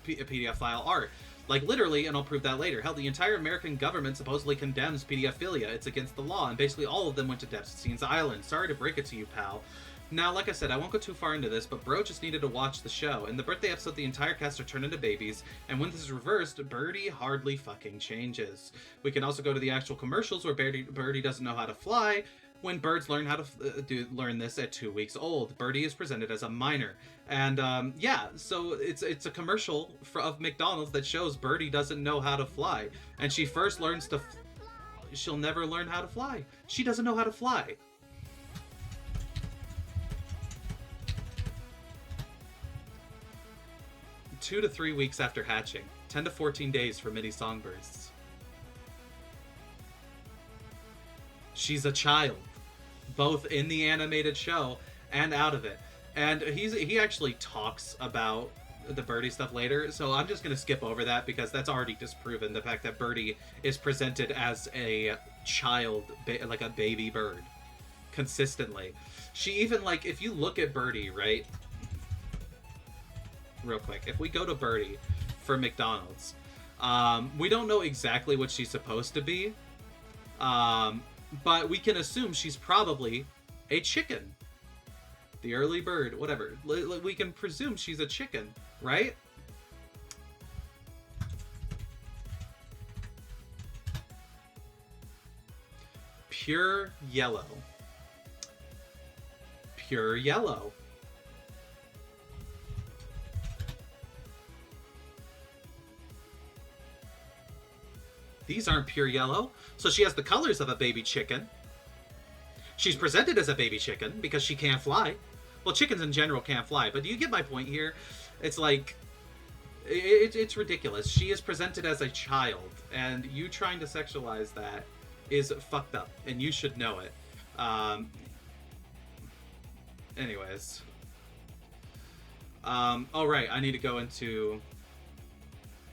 Speaker 1: a PDF file art. Like, literally, and I'll prove that later. Hell, the entire American government supposedly condemns PDFphilia. It's against the law, and basically all of them went to Epstein's Island. Sorry to break it to you, pal. Now, like I said, I won't go too far into this, but Bro just needed to watch the show. In the birthday episode, the entire cast are turned into babies, and when this is reversed, Birdie hardly fucking changes. We can also go to the actual commercials where Birdie doesn't know how to fly. When birds learn how to learn this at 2 weeks old, Birdie is presented as a minor. And yeah, so it's a commercial of McDonald's that shows Birdie doesn't know how to fly. And she first learns to... She'll never learn how to fly. She doesn't know how to fly. Two to 3 weeks after hatching. 10 to 14 days for mini songbirds. She's a child, both in the animated show and out of it. And he actually talks about the Birdie stuff later, so I'm just going to skip over that because that's already disproven, the fact that Birdie is presented as a child, like a baby bird, consistently. She even, like, if you look at Birdie, right, real quick, if we go to Birdie for McDonald's, we don't know exactly what she's supposed to be, but we can assume she's probably a chicken. The early bird, whatever. We can presume she's a chicken, right? Pure yellow. Pure yellow. These aren't pure yellow. So she has the colors of a baby chicken. She's presented as a baby chicken because she can't fly. Well, chickens in general can't fly, but do you get my point here? It's like, it's ridiculous. She is presented as a child, and you trying to sexualize that is fucked up, and you should know it. Anyways. Oh, right, I need to go into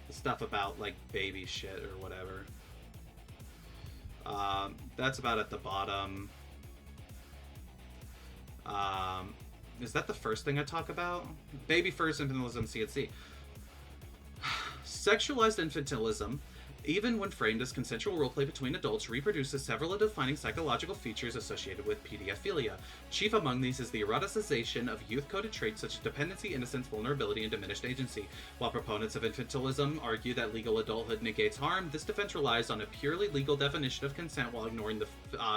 Speaker 1: the stuff about, like, baby shit or whatever. That's about at the bottom. Is that the first thing I talk about? Baby first, infantilism, CNC. Sexualized infantilism, even when framed as consensual roleplay between adults, reproduces several defining psychological features associated with pedophilia. Chief among these is the eroticization of youth-coded traits such as dependency, innocence, vulnerability, and diminished agency. While proponents of infantilism argue that legal adulthood negates harm, this defense relies on a purely legal definition of consent while ignoring the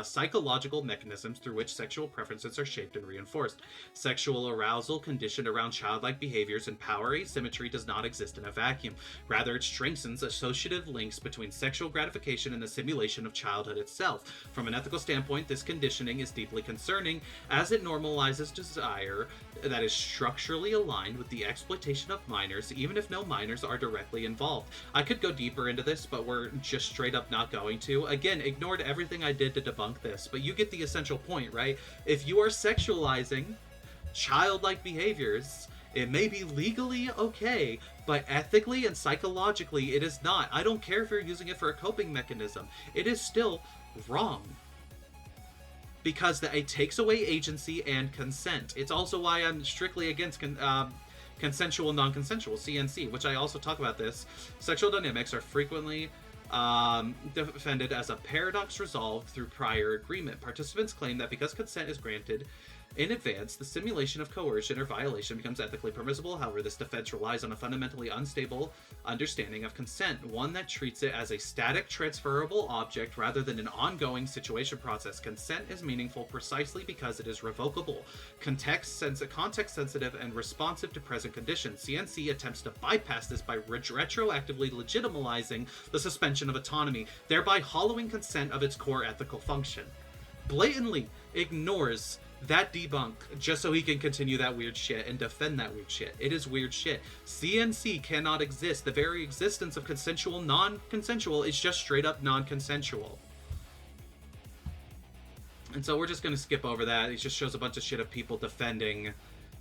Speaker 1: psychological mechanisms through which sexual preferences are shaped and reinforced. Sexual arousal conditioned around childlike behaviors and power asymmetry does not exist in a vacuum. Rather, it strengthens associative links between sexual gratification and the simulation of childhood itself. From an ethical standpoint, this conditioning is deeply concerning, as it normalizes desire that is structurally aligned with the exploitation of minors, even if no minors are directly involved. I could go deeper into this, but we're just straight up not going to. Again, ignored everything I did to debunk this, but you get the essential point, right? If you are sexualizing childlike behaviors, it may be legally okay, but ethically and psychologically it is not. I don't care if you're using it for a coping mechanism. It is still wrong. Because it takes away agency and consent. It's also why I'm strictly against consensual, non-consensual, CNC, which I also talk about this. Sexual dynamics are frequently defended as a paradox resolved through prior agreement. Participants claim that because consent is granted in advance, the simulation of coercion or violation becomes ethically permissible. However, this defense relies on a fundamentally unstable understanding of consent, one that treats it as a static, transferable object rather than an ongoing situation process. Consent is meaningful precisely because it is revocable, context-sensitive, and responsive to present conditions. CNC attempts to bypass this by retroactively legitimizing the suspension of autonomy, thereby hollowing consent of its core ethical function. Blatantly ignores that debunk just so he can continue that weird shit and defend that weird shit. It is weird shit. CNC cannot exist. The very existence of consensual, non-consensual is just straight up non-consensual. And so we're just going to skip over that. He just shows a bunch of shit of people defending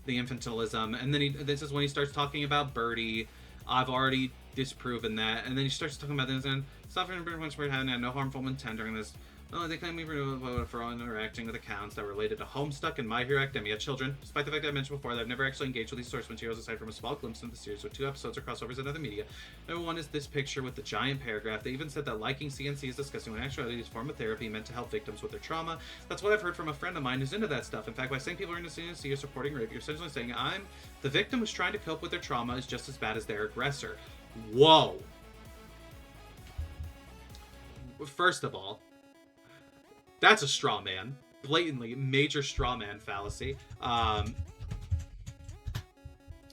Speaker 1: the infantilism. And then this is when he starts talking about Birdie. I've already disproven that. And then he starts talking about this and suffering pretty much having no harmful intent during this. Oh, they claim we were for all interacting with accounts that were related to Homestuck and My Hero Academia children, despite the fact that I mentioned before that I've never actually engaged with these source materials aside from a small glimpse into the series with 2 episodes or crossovers in other media. Number one is this picture with the giant paragraph. They even said that liking CNC is disgusting when actuality is a form of therapy meant to help victims with their trauma. That's what I've heard from a friend of mine who's into that stuff. In fact, by saying people are into CNC or supporting rape, you're essentially saying the victim who's trying to cope with their trauma is just as bad as their aggressor. Whoa. First of all, that's a straw man. Blatantly, major straw man fallacy.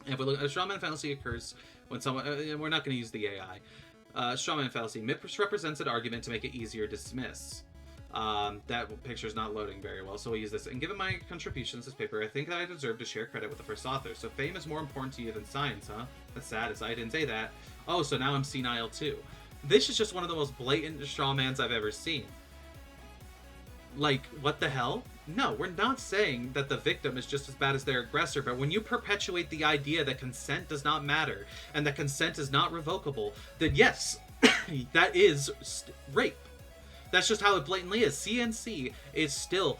Speaker 1: If we look, a straw man fallacy occurs when someone... we're not going to use the AI. Straw man fallacy misrepresents an argument to make it easier to dismiss. That picture's not loading very well, so we'll use this. And given my contributions to this paper, I think that I deserve to share credit with the first author. So fame is more important to you than science, huh? That's sad, as I didn't say that. Oh, so now I'm senile too. This is just one of the most blatant straw mans I've ever seen. Like, what the hell? No, we're not saying that the victim is just as bad as their aggressor, but when you perpetuate the idea that consent does not matter and that consent is not revocable, then yes, that is rape. That's just how it blatantly is. CNC is still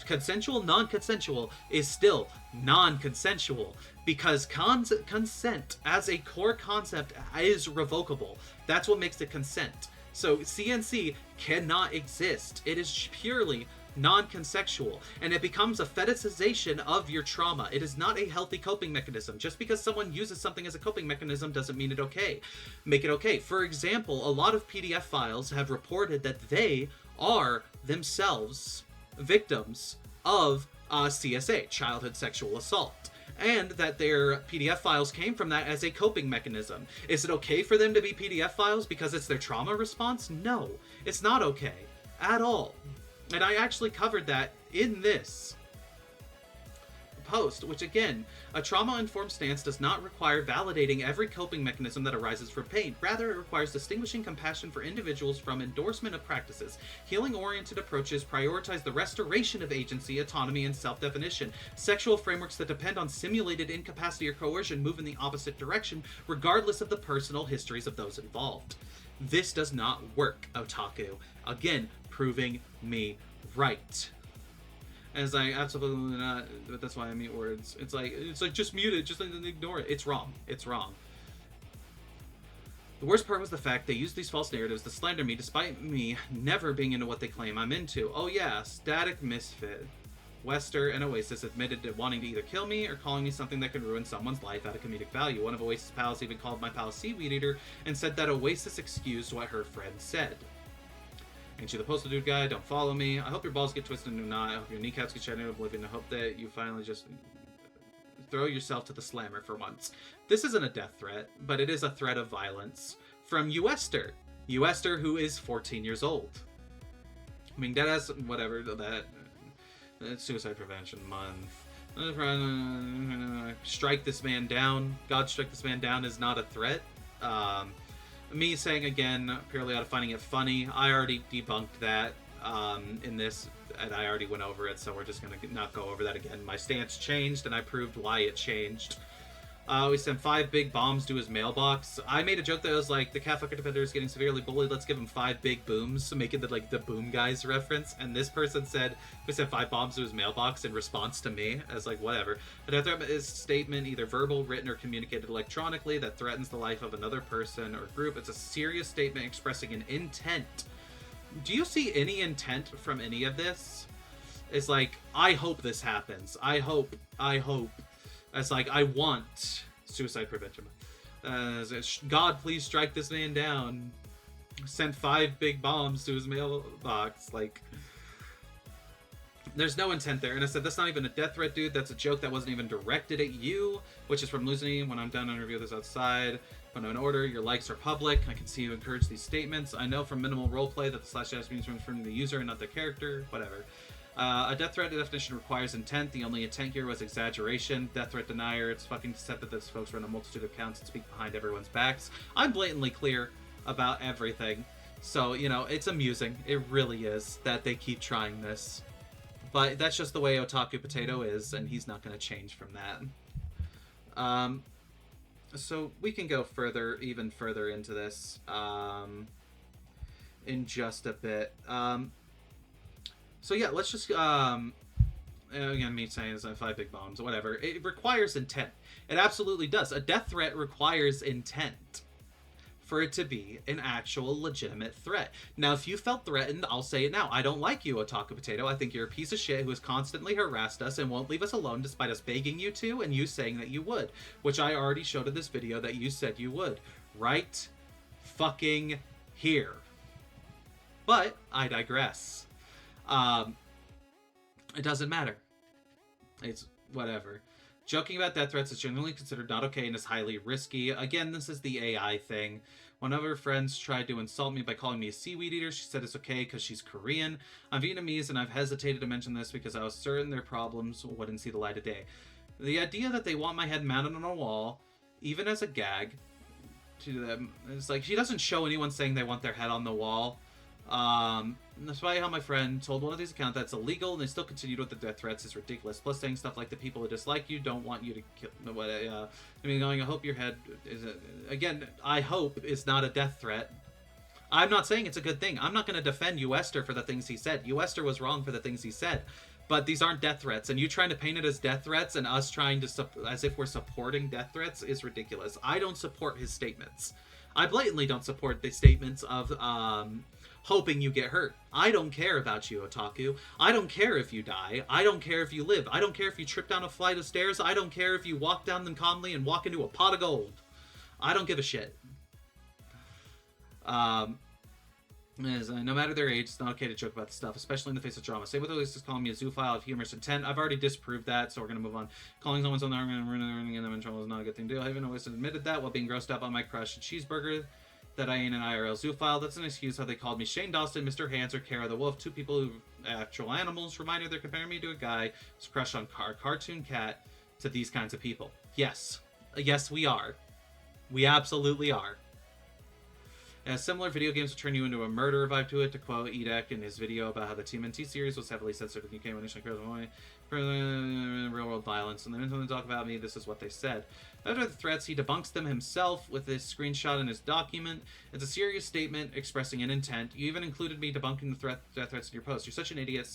Speaker 1: consensual, non-consensual is still non-consensual because consent as a core concept is revocable. That's what makes it consent. So CNC cannot exist. It is purely non-consensual, and it becomes a fetishization of your trauma. It is not a healthy coping mechanism. Just because someone uses something as a coping mechanism doesn't mean make it okay. For example, a lot of PDF files have reported that they are themselves victims of CSA, childhood sexual assault, and that their PDF files came from that as a coping mechanism. Is it okay for them to be PDF files because it's their trauma response? No, it's not okay at all. And I actually covered that in this post, which again, a trauma-informed stance does not require validating every coping mechanism that arises from pain. Rather, it requires distinguishing compassion for individuals from endorsement of practices. Healing-oriented approaches prioritize the restoration of agency, autonomy, and self-definition. Sexual frameworks that depend on simulated incapacity or coercion move in the opposite direction, regardless of the personal histories of those involved. This does not work, otaku. Again, proving me right. As I absolutely not, but that's why I mute words. It's like just mute it, just ignore it. It's wrong. It's wrong. The worst part was the fact they used these false narratives to slander me despite me never being into what they claim I'm into. Oh yeah, static misfit. Wester and Oasis admitted to wanting to either kill me or calling me something that could ruin someone's life out of comedic value. One of Oasis' pals even called my pal a seaweed eater and said that Oasis excused what her friend said. Ain't you the postal dude guy? Don't follow me. I hope your balls get twisted into a knot. I hope your kneecaps get shattered into oblivion. I hope that you finally just throw yourself to the slammer for once. This isn't a death threat, but it is a threat of violence from Uester. Uester, who is 14 years old. I mean, that has whatever that. It's Suicide Prevention Month. Strike this man down. God strike this man down is not a threat. Me saying again, purely out of finding it funny, I already debunked that in this, and I already went over it, so we're just going to not go over that again. My stance changed, and I proved why it changed. We sent 5 big bombs to his mailbox. I made a joke that was like, the Catfucker Defender is getting severely bullied, let's give him 5 big booms, making the Boom Guys reference, and this person said, we sent 5 bombs to his mailbox in response to me. I was like, whatever. A death threat is a statement, either verbal, written, or communicated electronically, that threatens the life of another person or group. It's a serious statement expressing an intent. Do you see any intent from any of this? It's like, I hope this happens. I hope. It's like, I want suicide prevention. God, please strike this man down. Sent 5 big bombs to his mailbox. Like, there's no intent there. And I said, that's not even a death threat, dude. That's a joke that wasn't even directed at you, which is from Luzini. When I'm done, I'll review this outside. When I'm in order, your likes are public. I can see you encourage these statements. I know from minimal roleplay that the /dash means from the user and not the character. Whatever. A death threat definition requires intent. The only intent here was exaggeration. Death threat denier. It's fucking deceptive that those folks run a multitude of accounts and speak behind everyone's backs. I'm blatantly clear about everything. So, you know, it's amusing. It really is that they keep trying this. But that's just the way Otaku Potato is, and he's not going to change from that. So we can go even further into this in just a bit. So yeah, let's just, again, me saying it's 5 big bombs, whatever. It requires intent. It absolutely does. A death threat requires intent for it to be an actual legitimate threat. Now, if you felt threatened, I'll say it now. I don't like you, Otaku Potato. I think you're a piece of shit who has constantly harassed us and won't leave us alone despite us begging you to and you saying that you would, which I already showed in this video that you said you would. Right fucking here. But I digress. It doesn't matter. It's whatever. Joking about death threats is generally considered not okay and is highly risky. Again, this is the AI thing. One of her friends tried to insult me by calling me a seaweed eater. She said it's okay because she's Korean. I'm Vietnamese and I've hesitated to mention this because I was certain their problems wouldn't see the light of day. The idea that they want my head mounted on a wall, even as a gag, to them, it's like, she doesn't show anyone saying they want their head on the wall. Despite how my friend told one of these accounts that's illegal and they still continued with the death threats is ridiculous. Plus saying stuff like the people who dislike you don't want you to kill. I hope your head is again. I hope is not a death threat. I'm not saying it's a good thing. I'm not going to defend Uester for the things he said. Uester was wrong for the things he said, but these aren't death threats. And you trying to paint it as death threats and us trying to as if we're supporting death threats is ridiculous. I don't support his statements. I blatantly don't support the statements of hoping you get hurt. I don't care about you, Otaku. I don't care if you die. I don't care if you live. I don't care if you trip down a flight of stairs. I don't care if you walk down them calmly and walk into a pot of gold. I don't give a shit. No matter their age, it's not okay to joke about this stuff, especially in the face of drama. Same with Elise calling me a zoophile of humorous intent. I've already disproved that, so we're going to move on. Calling someone something I'm going to ruin them in trouble is not a good thing to do. I haven't always admitted that while being grossed out by my crush cheeseburger. that I ain't an IRL zoophile. That's an excuse how they called me Shane Dawson, Mr. Hands, or Kara the Wolf. Two people who actual animals. Reminder, they're comparing me to a guy who's crushed on a cartoon cat to these kinds of people. Yes. Yes, we are. We absolutely are. And similar video games will turn you into a murderer vibe to it, to quote Edek in his video about how the TMNT series was heavily censored in the UK when initially real world violence. And then when they talk about me, this is what they said. After the threats, he debunks them himself with this screenshot in his document. It's a serious statement expressing an intent. You even included me debunking the death threats in your post. You're such an idiot.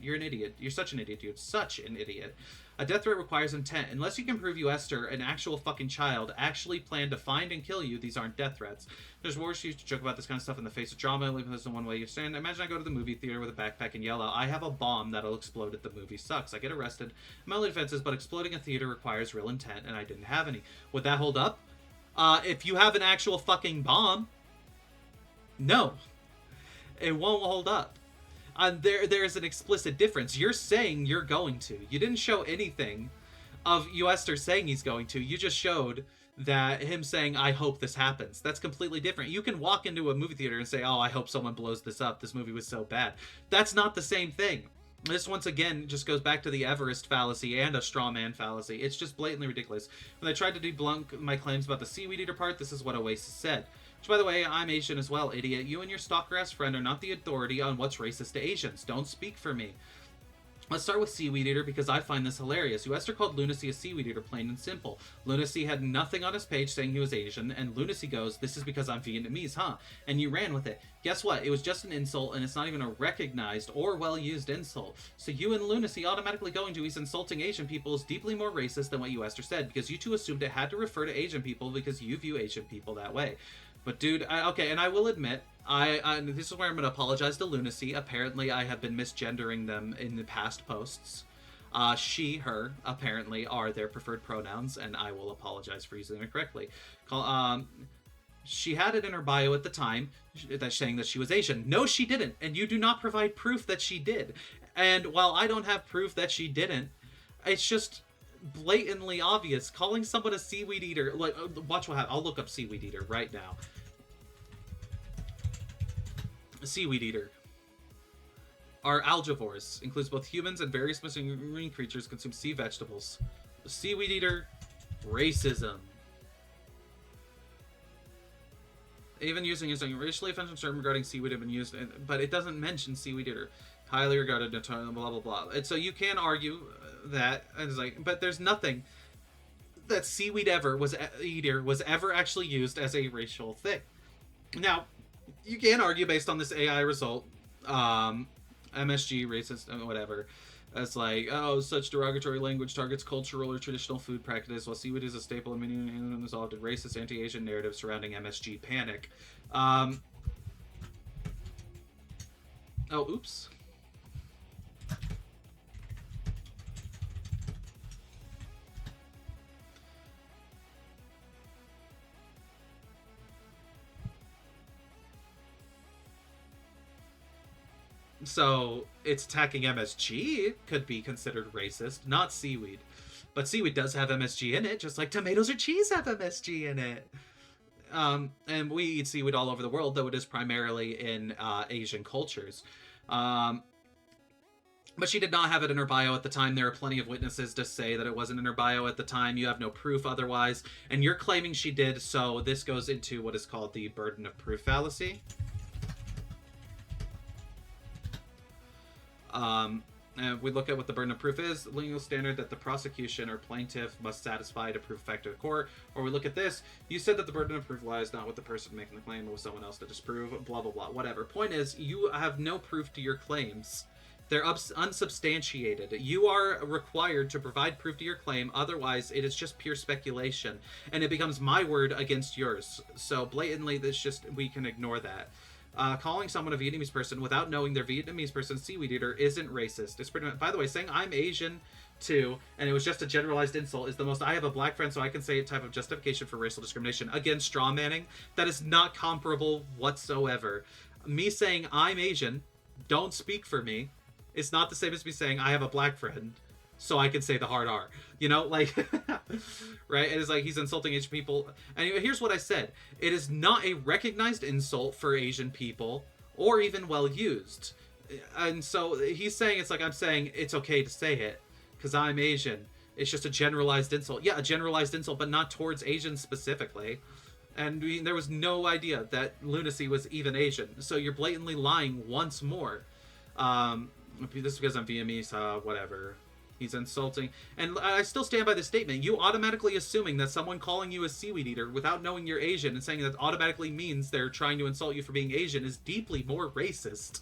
Speaker 1: You're an idiot. You're such an idiot, dude. Such an idiot. A death threat requires intent. Unless you can prove you, Esther, an actual fucking child, actually planned to find and kill you, these aren't death threats. There's worse used to joke about this kind of stuff in the face of drama, only because in one way you stand. Imagine I go to the movie theater with a backpack and yell out, I have a bomb that'll explode if the movie sucks. I get arrested. My only defense is, but exploding a theater requires real intent, and I didn't have any. Would that hold up? If you have an actual fucking bomb, no. It won't hold up. There's an explicit difference. You're saying you're going to. You didn't show anything of Esther saying he's going to. You just showed that him saying, I hope this happens. That's completely different. You can walk into a movie theater and say, oh, I hope someone blows this up. This movie was so bad. That's not the same thing. This, once again, just goes back to the Everest fallacy and a straw man fallacy. It's just blatantly ridiculous. When I tried to debunk my claims about the seaweed eater part, this is what Oasis said. Which, by the way, I'm Asian as well, idiot. You and your stalker-ass friend are not the authority on what's racist to Asians. Don't speak for me. Let's start with Seaweed Eater because I find this hilarious. Esther called Lunacy a Seaweed Eater, plain and simple. Lunacy had nothing on his page saying he was Asian, and Lunacy goes, this is because I'm Vietnamese, huh? And you ran with it. Guess what? It was just an insult, and it's not even a recognized or well-used insult. So you and Lunacy automatically going to he's insulting Asian people is deeply more racist than what Esther said, because you two assumed it had to refer to Asian people because you view Asian people that way. But dude, okay, and I will admit, this is where I'm going to apologize to Lunacy. Apparently, I have been misgendering them in the past posts. She, her, apparently, are their preferred pronouns, and I will apologize for using them correctly. She had it in her bio at the time, saying that she was Asian. No, she didn't, and you do not provide proof that she did. And while I don't have proof that she didn't, it's just blatantly obvious. Calling someone a seaweed eater, like, watch what happens. I'll look up seaweed eater right now. A seaweed eater are algivores, includes both humans and various marine creatures consume sea vegetables. Seaweed eater, racism. Even using is a racially offensive term regarding seaweed have been used, but it doesn't mention seaweed eater. Highly regarded, blah blah blah. And so you can argue that, and it's like, but there's nothing that seaweed eater was ever actually used as a racial thing. Now, you can argue based on this AI result, MSG, racist, whatever, as like, oh, such derogatory language targets cultural or traditional food practices, while seaweed is a staple in many unresolved racist anti-Asian narratives surrounding MSG panic. Oh, oops. So, it's attacking MSG could be considered racist, not seaweed. But seaweed does have MSG in it, just like tomatoes or cheese have MSG in it. And we eat seaweed all over the world, though it is primarily in Asian cultures. But she did not have it in her bio at the time. There are plenty of witnesses to say that it wasn't in her bio at the time. You have no proof otherwise. And you're claiming she did, so this goes into what is called the burden of proof fallacy. And we look at what the burden of proof is, the legal standard that the prosecution or plaintiff must satisfy to prove effect to the court. Or we look at this, you said that the burden of proof lies not with the person making the claim, but with someone else to disprove, blah, blah, blah, whatever. Point is, you have no proof to your claims. They're unsubstantiated. You are required to provide proof to your claim, otherwise it is just pure speculation. And it becomes my word against yours. So blatantly, we can ignore that. Calling someone a Vietnamese person without knowing they're Vietnamese person seaweed eater isn't racist. It's pretty much, by the way, saying I'm Asian too, and it was just a generalized insult is the most I have a black friend so I can say it type of justification for racial discrimination. Again, straw manning. That is not comparable whatsoever. Me saying I'm Asian, don't speak for me, it's not the same as me saying I have a black friend. so I can say the hard R. You know, like, right? It is like he's insulting Asian people. And here's what I said: it is not a recognized insult for Asian people, or even well used. And so he's saying it's like I'm saying it's okay to say it because I'm Asian. It's just a generalized insult. Yeah, a generalized insult, but not towards Asians specifically. And there was no idea that Lunacy was even Asian. So you're blatantly lying once more. This is because I'm Vietnamese, whatever. He's insulting. And I still stand by this statement. You automatically assuming that someone calling you a seaweed eater without knowing you're Asian and saying that automatically means they're trying to insult you for being Asian is deeply more racist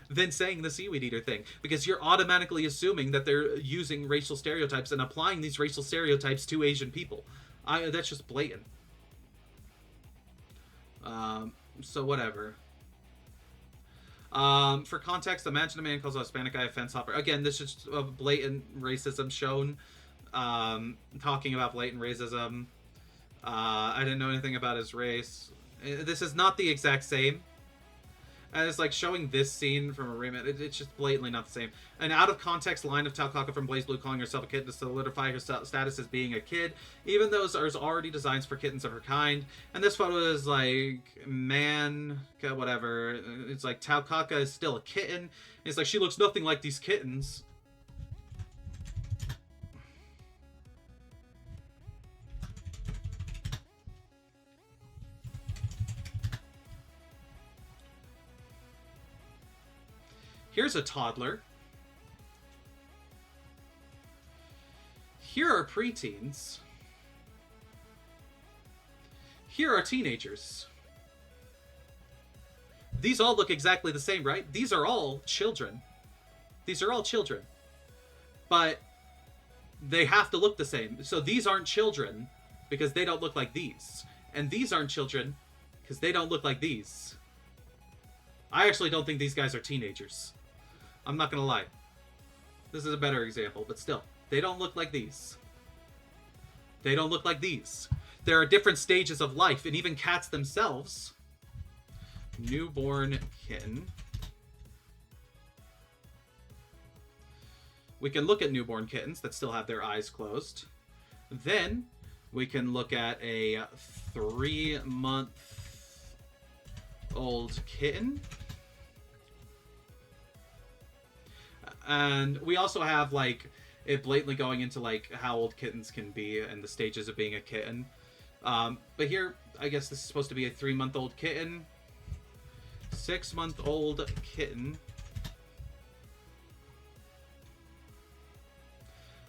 Speaker 1: than saying the seaweed eater thing. Because you're automatically assuming that they're using racial stereotypes and applying these racial stereotypes to Asian people. That's just blatant. So whatever. For context, imagine a man calls a Hispanic guy a fence hopper. Again, this is a blatant racism shown. Talking about blatant racism. I didn't know anything about his race. This is not the exact same. And it's like showing this scene from a remake. It's just blatantly not the same. An out of context line of Taukaka from Blaze Blue calling herself a kitten to solidify her status as being a kid, even though there's already designs for kittens of her kind. And this photo is like, man, whatever. It's like Taukaka is still a kitten. It's like she looks nothing like these kittens. Here's a toddler. Here are preteens. Here are teenagers. These all look exactly the same, right? These are all children. These are all children. But they have to look the same. So these aren't children because they don't look like these. And these aren't children because they don't look like these. I actually don't think these guys are teenagers. I'm not gonna lie. This is a better example, but still. They don't look like these. They don't look like these. There are different stages of life, and even cats themselves. Newborn kitten. We can look at newborn kittens that still have their eyes closed. Then, we can look at a 3-month-old kitten. And we also have, like, it blatantly going into, like, how old kittens can be and the stages of being a kitten. But here, I guess this is supposed to be a 3-month-old kitten. 6-month-old kitten.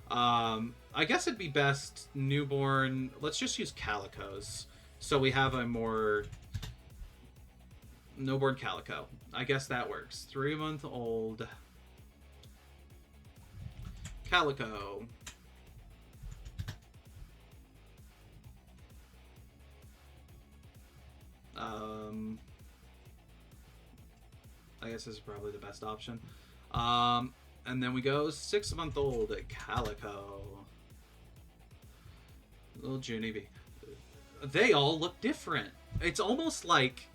Speaker 1: I guess it'd be best newborn... Let's just use calicos. So we have a more... Newborn calico. I guess that works. 3-month-old... Calico. I guess this is probably the best option. And then we go 6-month-old Calico. Little Junie B. They all look different. It's almost like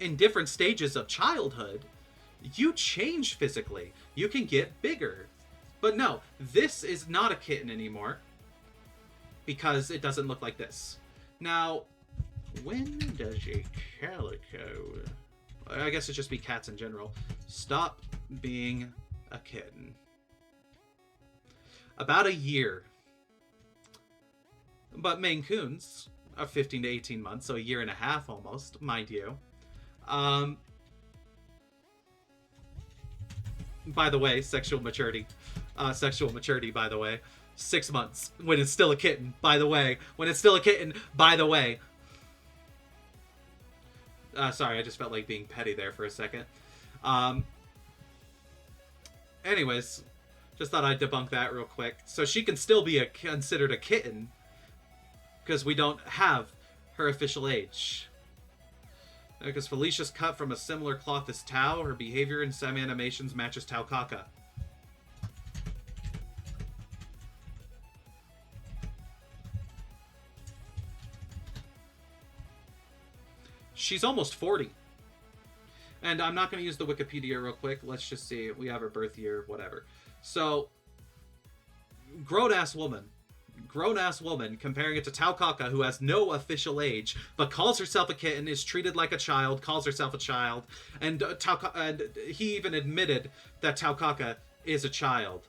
Speaker 1: in different stages of childhood, you change physically. You can get bigger. But no, this is not a kitten anymore because it doesn't look like this. Now, when does a calico... I guess it'd just be cats in general. Stop being a kitten. About a year. But Maine Coons are 15 to 18 months, so a year and a half almost, mind you. By the way, sexual maturity, by the way. 6 months, when it's still a kitten, by the way. When it's still a kitten, by the way. Sorry, I just felt like being petty there for a second. Anyways, just thought I'd debunk that real quick. So she can still be considered a kitten, because we don't have her official age. Because Felicia's cut from a similar cloth as Tao, her behavior in some animations matches Tao Kaka. She's almost 40. And I'm not going to use the Wikipedia real quick. Let's just see. We have her birth year, whatever. So, grown-ass woman comparing it to Taukaka, who has no official age, but calls herself a kitten, is treated like a child, calls herself a child, and and he even admitted that Taukaka is a child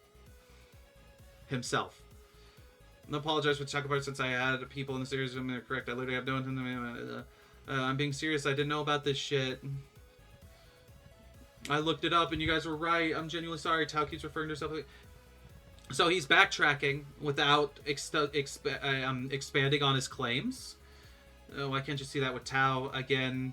Speaker 1: himself. I apologize for talking about it since I added people in the series. I'm correct. I literally have no. I'm being serious. I didn't know about this shit. I looked it up, and you guys were right. I'm genuinely sorry. Tao keeps referring to herself. So he's backtracking without expanding on his claims. Why can't you see that with Tao? Again,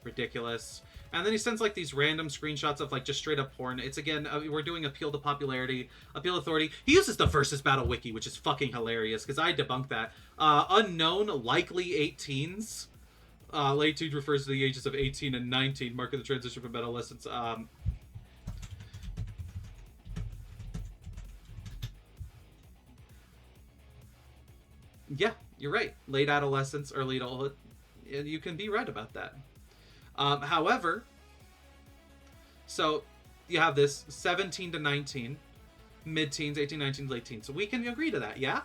Speaker 1: ridiculous. And then he sends like these random screenshots of like just straight up porn. It's again, we're doing appeal to popularity, appeal authority. He uses the Versus Battle wiki, which is fucking hilarious because I debunked that. Unknown, likely 18s. Late teen refers to the ages of 18 and 19, marking the transition from adolescence. Yeah, you're right. Late adolescence, early adulthood. You can be right about that. However, so you have this 17 to 19, mid-teens, 18, 19, late teens. So we can agree to that, yeah?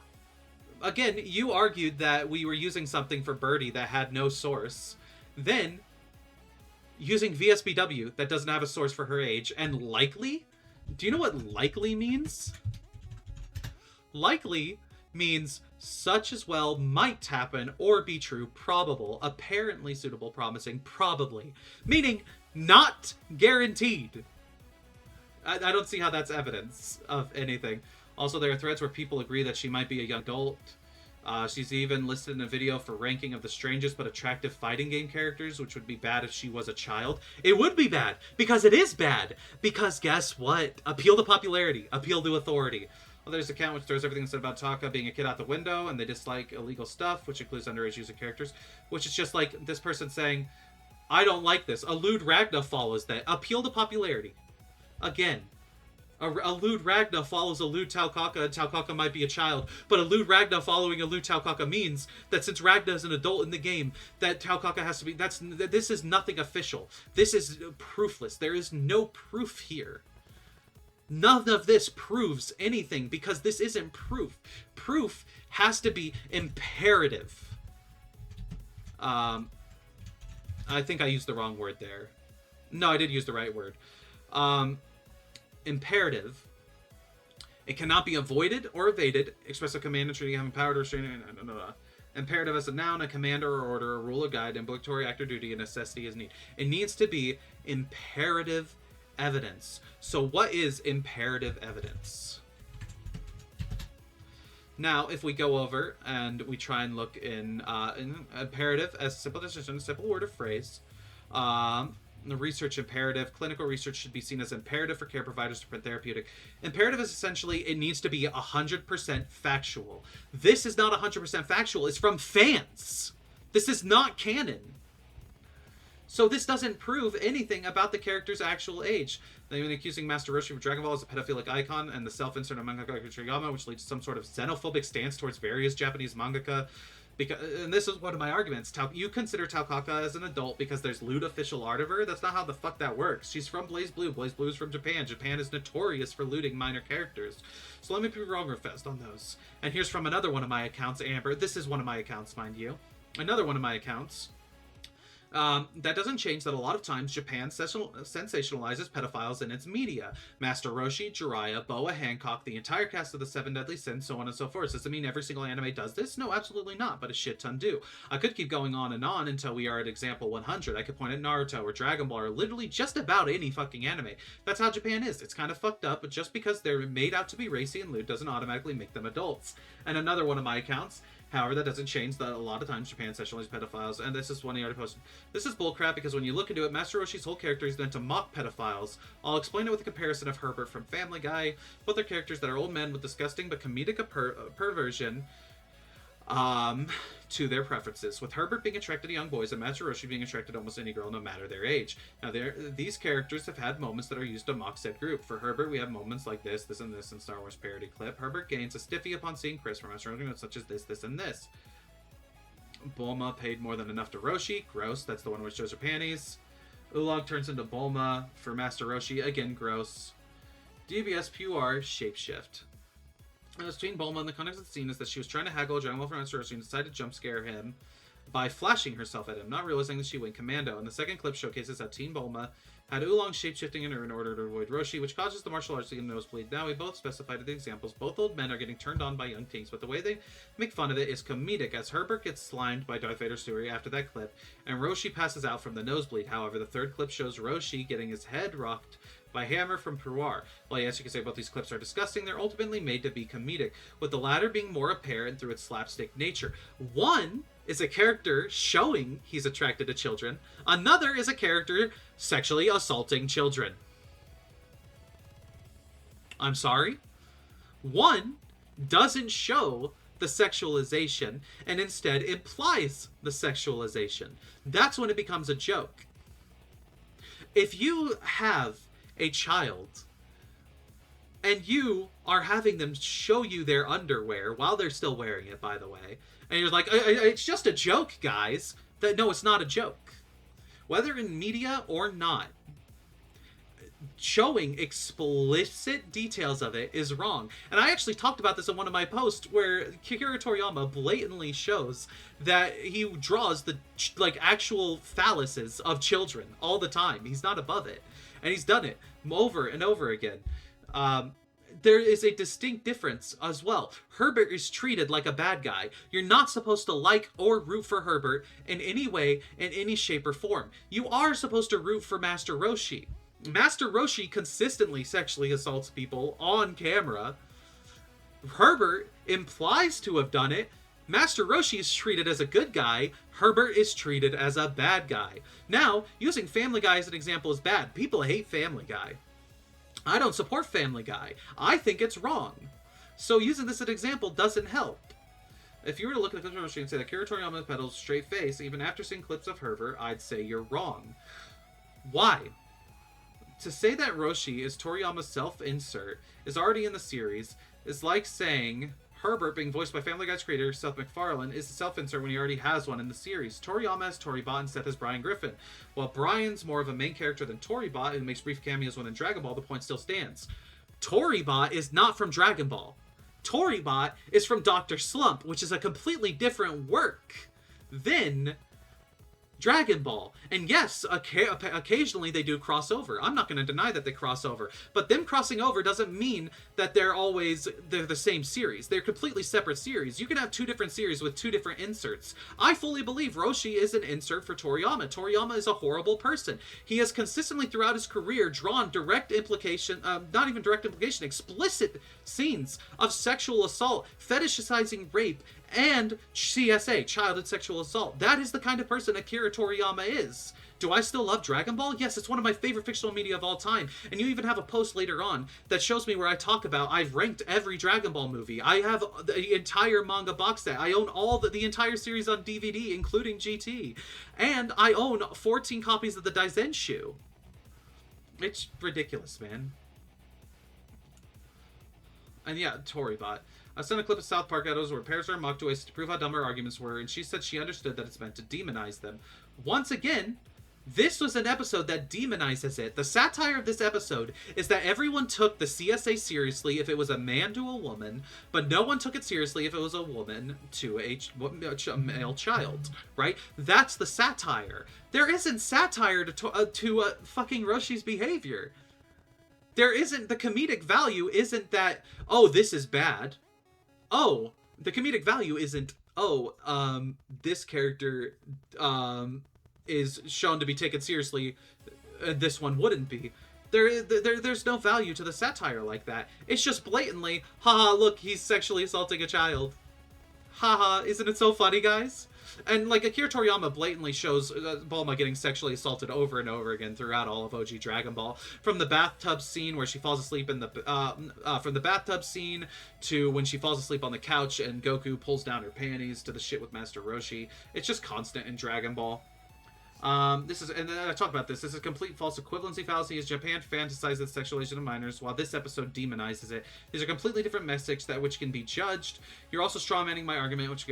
Speaker 1: Again, you argued that we were using something for Birdie that had no source. Then, using VSBW that doesn't have a source for her age, and likely? Do you know what likely means? Likely means such as well might happen or be true, probable, apparently suitable, promising, probably. Meaning, not guaranteed. I don't see how that's evidence of anything. Also, there are threads where people agree that she might be a young adult. She's even listed in a video for ranking of the strangest but attractive fighting game characters, which would be bad if she was a child. It would be bad, because it is bad. Because guess what? Appeal to popularity, appeal to authority. Well, there's an account which throws everything said about Taka being a kid out the window, and they dislike illegal stuff, which includes underage use of characters, which is just like this person saying, I don't like this. A lewd Ragna follows that. Appeal to popularity. Again, a lewd Ragna follows a lewd Taukaka, and Taukaka might be a child, but a lewd Ragna following a lewd Taukaka means that since Ragna is an adult in the game, that Taukaka has to be... This is nothing official. This is proofless. There is no proof here. None of this proves anything because this isn't proof. Proof has to be imperative. I think I used the wrong word there. No, I did use the right word. Imperative. It cannot be avoided or evaded. Expressive command and treating having power to restrain. Imperative as a noun, a command or order, a rule or guide, obligatory act or duty, a necessity is need. It needs to be imperative evidence. So what is imperative evidence? Now, if we go over and we try and look in imperative as a simple decision, a simple word or phrase, the research imperative, clinical research should be seen as imperative for care providers to print therapeutic. Imperative is essentially, it needs to be 100% factual. This is not 100% factual. It's from fans. This is not canon. So this doesn't prove anything about the character's actual age. They've been accusing Master Roshi of Dragon Ball as a pedophilic icon and the self-insert of mangaka Toriyama, which leads to some sort of xenophobic stance towards various Japanese mangaka. And this is one of my arguments. You consider Taukaka as an adult because there's lewd official art of her? That's not how the fuck that works. She's from Blaze Blue. Blaze Blue is from Japan. Japan is notorious for looting minor characters. So let me be wrong or fast on those. And here's from another one of my accounts, Amber. This is one of my accounts, mind you. Another one of my accounts. That doesn't change that a lot of times Japan sensationalizes pedophiles in its media. Master Roshi, Jiraiya, Boa Hancock, the entire cast of the Seven Deadly Sins, so on and so forth. Does it mean every single anime does this? No, absolutely not, but a shit ton do. I could keep going on until we are at example 100. I could point at Naruto or Dragon Ball or literally just about any fucking anime. That's how Japan is. It's kind of fucked up, but just because they're made out to be racy and lewd doesn't automatically make them adults. And another one of my accounts, however, that doesn't change that a lot of times Japan sexualizes pedophiles, and this is one he already posted. This is bullcrap because when you look into it, Master Roshi's whole character is meant to mock pedophiles. I'll explain it with a comparison of Herbert from Family Guy. Both are characters that are old men with disgusting but comedic perversion to their preferences, with Herbert being attracted to young boys and Master Roshi being attracted to almost any girl no matter their age. Now, these characters have had moments that are used to mock said group. For Herbert, we have moments like this, and this in Star Wars parody clip. Herbert gains a stiffy upon seeing Chris from Master Roshi, such as this, and this. Bulma paid more than enough to Roshi. Gross. That's the one which shows her panties. Oolong turns into Bulma for Master Roshi. Again, gross. DBS Pure Shapeshift. Teen Bulma, in the context of the scene, is that she was trying to haggle a Dragon Ball from Master Roshi and decided to jump scare him by flashing herself at him, not realizing that she went commando. And the second clip showcases how Teen Bulma had Oolong shapeshifting in her in order to avoid Roshi, which causes the martial arts to get a nosebleed. Now, we both specified the examples. Both old men are getting turned on by young teens, but the way they make fun of it is comedic, as Herbert gets slimed by Darth Vader's story after that clip, and Roshi passes out from the nosebleed. However, the third clip shows Roshi getting his head rocked by Hammer from Puar. While yes, you can say both these clips are disgusting, they're ultimately made to be comedic, with the latter being more apparent through its slapstick nature. One is a character showing he's attracted to children. Another is a character sexually assaulting children. I'm sorry? One doesn't show the sexualization and instead implies the sexualization. That's when it becomes a joke. If you have a child and you are having them show you their underwear while they're still wearing it, by the way, and you're like, it's just a joke, guys. No, it's not a joke. Whether in media or not, showing explicit details of it is wrong. And I actually talked about this in one of my posts where Akira Toriyama blatantly shows that he draws the actual phalluses of children all the time. He's not above it. And he's done it over and over again. There is a distinct difference as well. Herbert is treated like a bad guy. You're not supposed to like or root for Herbert in any way, in any shape or form. You are supposed to root for Master Roshi. Master Roshi consistently sexually assaults people on camera. Herbert implies to have done it. Master Roshi is treated as a good guy. Herbert is treated as a bad guy. Now, using Family Guy as an example is bad. People hate Family Guy. I don't support Family Guy. I think it's wrong. So using this as an example doesn't help. If you were to look at the clips of Roshi and say that Akira Toriyama peddles straight face, even after seeing clips of Herbert, I'd say you're wrong. Why? To say that Roshi is Toriyama's self-insert is already in the series is like saying Herbert, being voiced by Family Guy's creator Seth MacFarlane, is a self-insert when he already has one in the series. Toriyama has Toribot and Seth has Brian Griffin. While Brian's more of a main character than Toribot, who makes brief cameos when in Dragon Ball, the point still stands. Toribot is not from Dragon Ball. Toribot is from Dr. Slump, which is a completely different work than Dragon Ball. And yes, occasionally they do cross over. I'm not going to deny that they cross over. But them crossing over doesn't mean that they're the same series. They're completely separate series. You can have two different series with two different inserts. I fully believe Roshi is an insert for Toriyama. Toriyama is a horrible person. He has consistently throughout his career drawn direct implication, not even direct implication, explicit scenes of sexual assault, fetishizing rape, and CSA, childhood sexual assault. That is the kind of person Akira Toriyama is. Do I still love Dragon Ball? Yes, it's one of my favorite fictional media of all time. And you even have a post later on that shows me where I talk about I've ranked every Dragon Ball movie. I have the entire manga box set. I own all the entire series on DVD, including GT. And I own 14 copies of the Daizenshu. It's ridiculous, man. And yeah, Toribot. I sent a clip of South Park episodes where parents are mocked to prove how dumb her arguments were, and she said she understood that it's meant to demonize them. Once again, this was an episode that demonizes it. The satire of this episode is that everyone took the CSA seriously if it was a man to a woman, but no one took it seriously if it was a woman to a male child, right? That's the satire. There isn't satire to fucking Roshi's behavior. There isn't, the comedic value isn't that, oh, this is bad. Oh, the comedic value isn't, this character is shown to be taken seriously, this one wouldn't be. There's no value to the satire like that. It's just blatantly, haha, look, he's sexually assaulting a child. Haha, isn't it so funny, guys? And, like, Akira Toriyama blatantly shows Bulma getting sexually assaulted over and over again throughout all of OG Dragon Ball. From the bathtub scene where she falls asleep in the... from the bathtub scene to when she falls asleep on the couch and Goku pulls down her panties to the shit with Master Roshi. It's just constant in Dragon Ball. This is, and I talk about this. This is a complete false equivalency fallacy as Japan fantasizes the sexualization of minors, while this episode demonizes it. These are completely different messages which can be judged. You're also strawmanning my argument,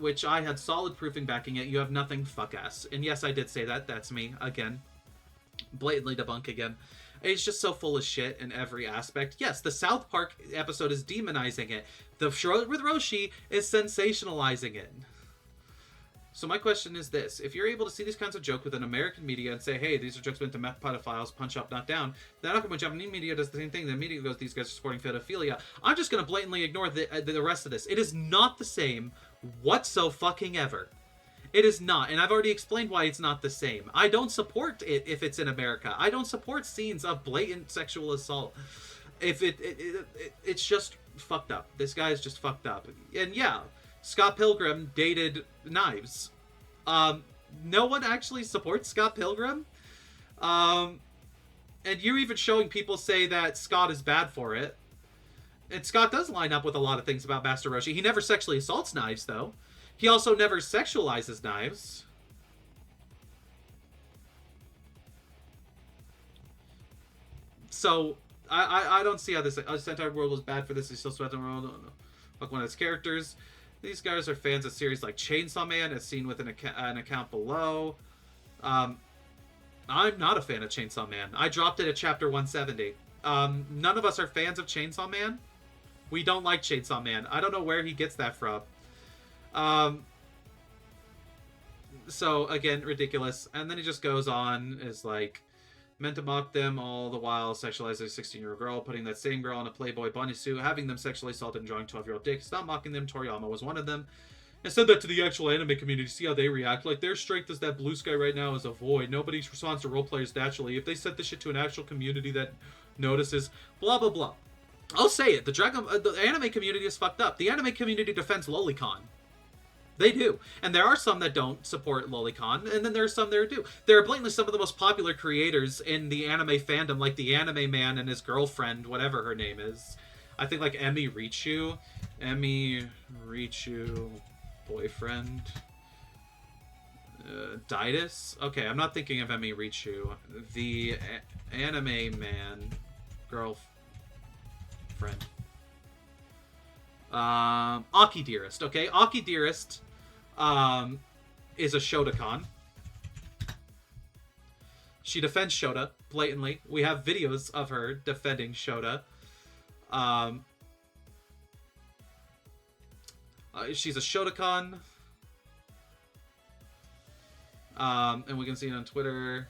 Speaker 1: which I had solid proofing backing it. You have nothing, fuck ass. And yes, I did say that. That's me again. Blatantly debunk again. It's just so full of shit in every aspect. Yes, the South Park episode is demonizing it. The show with Roshi is sensationalizing it. So my question is this. If you're able to see these kinds of jokes within American media and say, hey, these are jokes meant to pedophiles, punch up, not down, then how come when Japanese media does the same thing, the media goes, these guys are supporting pedophilia? I'm just going to blatantly ignore the rest of this. It is not the same whatso-fucking-ever. It is not, and I've already explained why it's not the same. I don't support it if it's in America. I don't support scenes of blatant sexual assault. If it's just fucked up. This guy is just fucked up. And yeah, Scott Pilgrim dated knives. No one actually supports Scott Pilgrim. And you're even showing people say that Scott is bad for it. And Scott does line up with a lot of things about Master Roshi. He never sexually assaults knives, though. He also never sexualizes knives. So, I don't see how this entire world was bad for this. He's still sweating the world. Like one of its characters. These guys are fans of series like Chainsaw Man, as seen with an account below. I'm not a fan of Chainsaw Man. I dropped it at chapter 170. None of us are fans of Chainsaw Man. We don't like Chainsaw Man. I don't know where he gets that from. So again, ridiculous. And then he just goes on, is like, meant to mock them all the while sexualizing a 16-year-old girl, putting that same girl in a Playboy bunny suit, having them sexually assaulted and drawing 12-year-old dicks. Stop mocking them. Toriyama was one of them. And said that to the actual anime community. See how they react. Like, their strength is that blue sky right now is a void. Nobody responds to role players naturally. If they said this shit to an actual community that notices, blah, blah, blah. I'll say it. The anime community is fucked up. The anime community defends Lolicon. They do. And there are some that don't support Lolicon, and then there are some that do. There are blatantly some of the most popular creators in the anime fandom, like the Anime Man and his girlfriend, whatever her name is. I think like Emi Richu, boyfriend. Didus? Okay, I'm not thinking of Emi Richu. The Anime Man girlfriend. Aki Dearest, okay? Aki Dearest is a Shotokan. She defends Shota blatantly. We have videos of her defending Shota. She's a Shotokan. And we can see it on Twitter.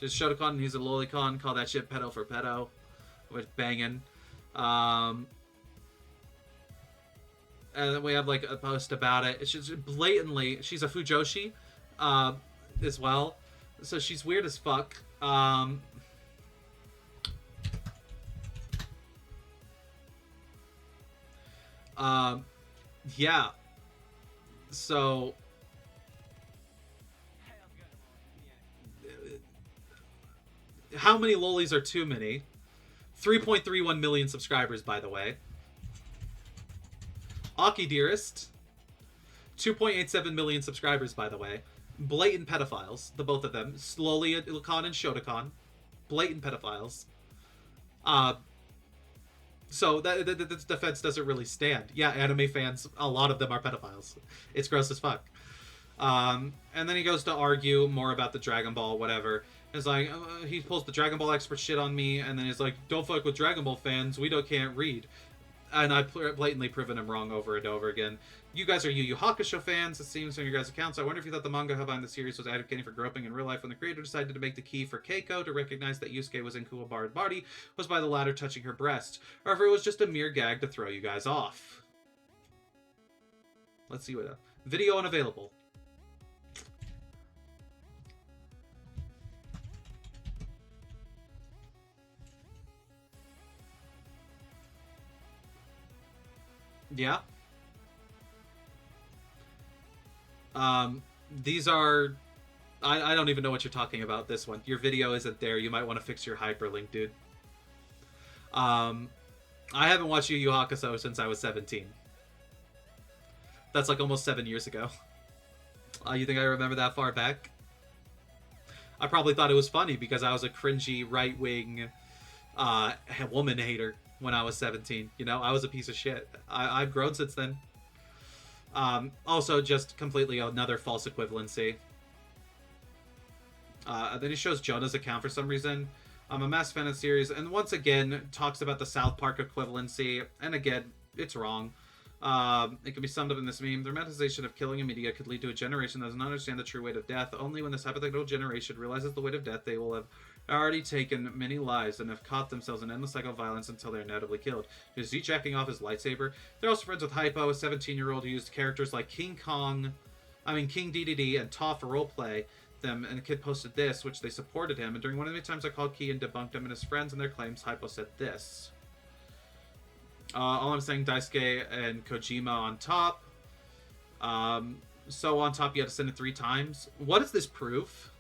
Speaker 1: She's a Shotokan and he's a Lolicon. Call that shit pedo for pedo. With banging. And then we have like a post about it. It's just blatantly, she's a Fujoshi, as well. So she's weird as fuck. Yeah. So how many lolis are too many? 3.31 million subscribers, by the way. Aki Dearest, 2.87 million subscribers, by the way. Blatant pedophiles, the both of them. Lolicon and Shotokan. Blatant pedophiles. So the defense doesn't really stand. Yeah, anime fans, a lot of them are pedophiles. It's gross as fuck. And then he goes to argue more about the Dragon Ball, whatever. It's like, he pulls the Dragon Ball expert shit on me, and then he's like, don't fuck with Dragon Ball fans, can't read. And I've blatantly proven him wrong over and over again. You guys are Yu Yu Hakusho fans, it seems from your guys' accounts. I wonder if you thought the manga behind the series was advocating for groping in real life when the creator decided to make the key for Keiko to recognize that Yusuke was in Kuwabara's body was by the latter touching her breast, or if it was just a mere gag to throw you guys off. Let's see what video unavailable. Yeah. These are... I don't even know what you're talking about, this one. Your video isn't there. You might want to fix your hyperlink, dude. I haven't watched Yu Yu Hakusho since I was 17. That's like almost 7 years ago. You think I remember that far back? I probably thought it was funny because I was a cringy, right-wing woman hater when I was 17. You know, I was a piece of shit. I've grown since then. Also, just completely another false equivalency. Then he shows Jonah's account for some reason. I'm a massive fan of the series, and once again talks about the South Park equivalency, and again, it's wrong. It can be summed up in this meme. The romanticization of killing in media could lead to a generation that does not understand the true weight of death. Only when this hypothetical generation realizes the weight of death, they will have already taken many lives and have caught themselves in an endless cycle of violence until they're inevitably killed. Is he jacking off his lightsaber? They're also friends with Hypo, a 17-year-old who used characters like King DDD, and Toph for roleplay them, and the kid posted this, which they supported him, and during one of the times I called Key and debunked him and his friends and their claims, Hypo said this. All I'm saying, Daisuke and Kojima on top. So on top, you had to send it 3 times. What does this prove?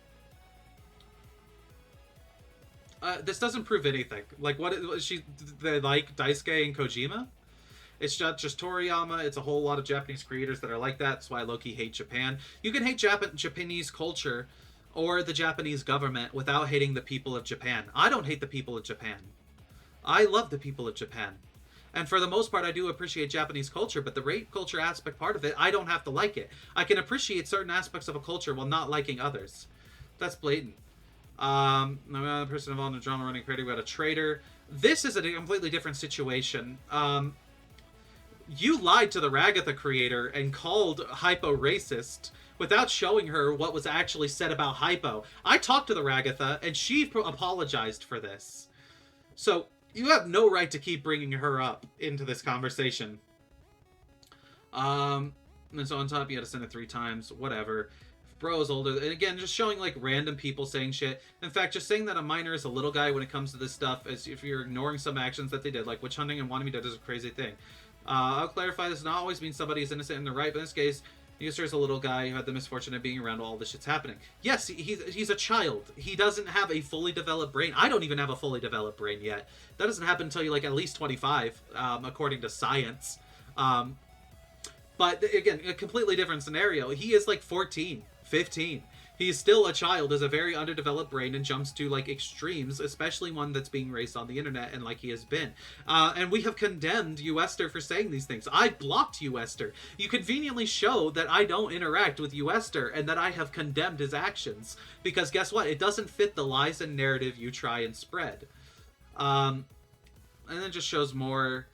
Speaker 1: This doesn't prove anything. Like, what is she? They like Daisuke and Kojima? It's not just Toriyama. It's a whole lot of Japanese creators that are like that. That's why low-key hate Japan. You can hate Japanese culture or the Japanese government without hating the people of Japan. I don't hate the people of Japan. I love the people of Japan. And for the most part, I do appreciate Japanese culture, but the rape culture aspect part of it, I don't have to like it. I can appreciate certain aspects of a culture while not liking others. That's blatant. I'm another person involved in a drama running creator. We got a traitor. This is a completely different situation. You lied to the Ragatha creator and called Hypo racist without showing her what was actually said about Hypo. I talked to the Ragatha, and she apologized for this. So, you have no right to keep bringing her up into this conversation. And so on top, you had to send it 3 times. Whatever. If bro is older. And again, just showing, like, random people saying shit. In fact, just saying that a minor is a little guy when it comes to this stuff, as if you're ignoring some actions that they did, like witch hunting and wanting me dead is a crazy thing. I'll clarify, this does not always mean somebody is innocent in the right, but in this case, User is a little guy who had the misfortune of being around while all this shit's happening. Yes, he's a child. He doesn't have a fully developed brain. I don't even have a fully developed brain yet. That doesn't happen until you're like at least 25, according to science. But again, a completely different scenario. He is like 14, 15. He's still a child, has a very underdeveloped brain, and jumps to, like, extremes, especially one that's being raised on the internet, and like he has been. And we have condemned Uester for saying these things. I blocked Uester. You conveniently show that I don't interact with Uester, and that I have condemned his actions. Because guess what? It doesn't fit the lies and narrative you try and spread. And then just shows more.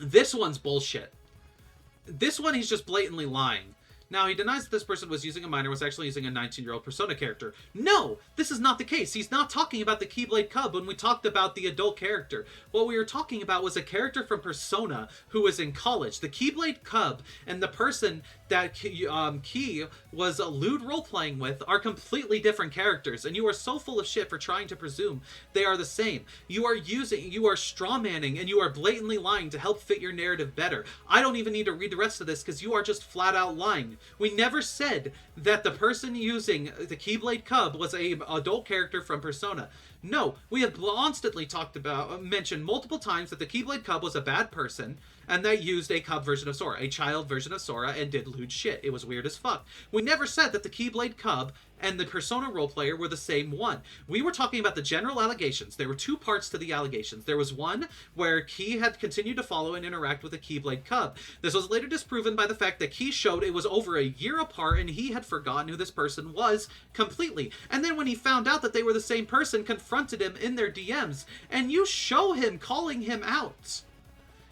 Speaker 1: This one's bullshit. This one, he's just blatantly lying. Now, he denies that this person was using a minor, was actually using a 19-year-old Persona character. No! This is not the case. He's not talking about the Keyblade Cub when we talked about the adult character. What we were talking about was a character from Persona who was in college. The Keyblade Cub and the person that Key was lewd role-playing with are completely different characters, and you are so full of shit for trying to presume they are the same. You are strawmanning, and you are blatantly lying to help fit your narrative better. I don't even need to read the rest of this because you are just flat-out lying. We never said that the person using the Keyblade Cub was a adult character from Persona. No, we have constantly mentioned multiple times that the Keyblade Cub was a bad person, and they used a cub version of Sora, a child version of Sora, and did lewd shit. It was weird as fuck. We never said that the Keyblade Cub and the Persona roleplayer were the same one. We were talking about the general allegations. There were 2 parts to the allegations. There was one where Key had continued to follow and interact with the Keyblade Cub. This was later disproven by the fact that Key showed it was over a year apart and he had forgotten who this person was completely. And then when he found out that they were the same person, confronted him in their DMs. And you show him calling him out.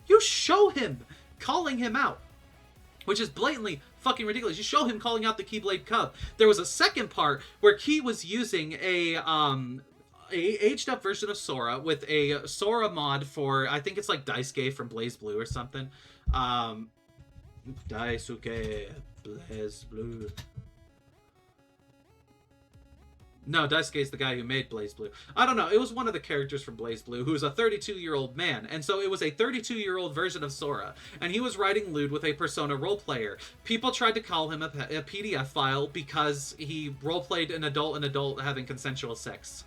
Speaker 1: You show him calling him out. Which is blatantly fucking ridiculous. You show him calling out the Keyblade Cub. There was a second part where Key was using a aged up version of Sora with a Sora mod for, I think it's like Daisuke from Blaze Blue or something. Daisuke Blaze Blue. No, Daisuke's the guy who made Blaze Blue. I don't know. It was one of the characters from Blaze Blue who was a 32-year-old man. And so it was a 32-year-old version of Sora. And he was writing lewd with a Persona roleplayer. People tried to call him a PDF file because he roleplayed an adult having consensual sex,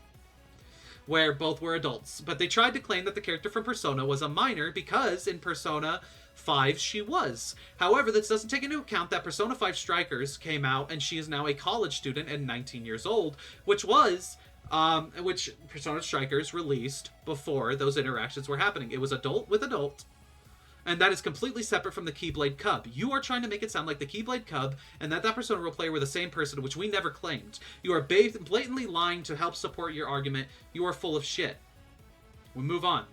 Speaker 1: where both were adults. But they tried to claim that the character from Persona was a minor because in Persona 5 she was. However, this doesn't take into account that Persona 5 Strikers came out and she is now a college student and 19 years old, which Persona Strikers released before those interactions were happening. It was adult with adult, And that is completely separate from the Keyblade Cub. You are trying to make it sound like the Keyblade Cub and that Persona role player were the same person, which we never claimed. You are blatantly lying to help support your argument. You are full of shit. We move on.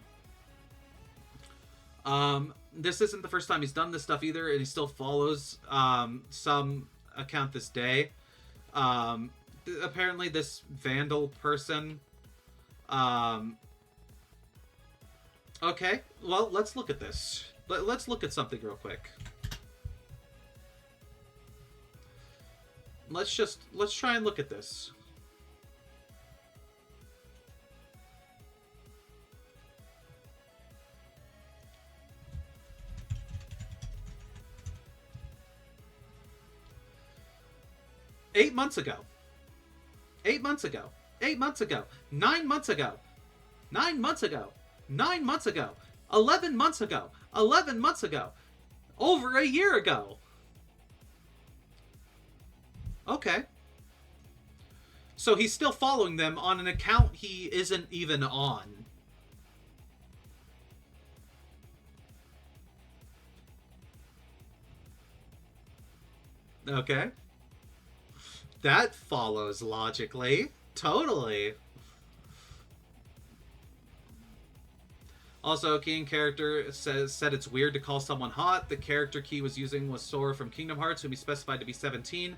Speaker 1: This isn't the first time he's done this stuff either, and he still follows some account this day. Apparently this Vandal person... Okay, well, let's look at this. Let's look at something real quick. Let's try and look at this. Eight months ago, 9 months ago, 9 months ago, 11 months ago, 11 months ago, over a year ago. Okay. So he's still following them on an account he isn't even on. Okay. That follows logically. Totally. Also, Key character said it's weird to call someone hot. The character Key was using was Sora from Kingdom Hearts, whom he specified to be 17.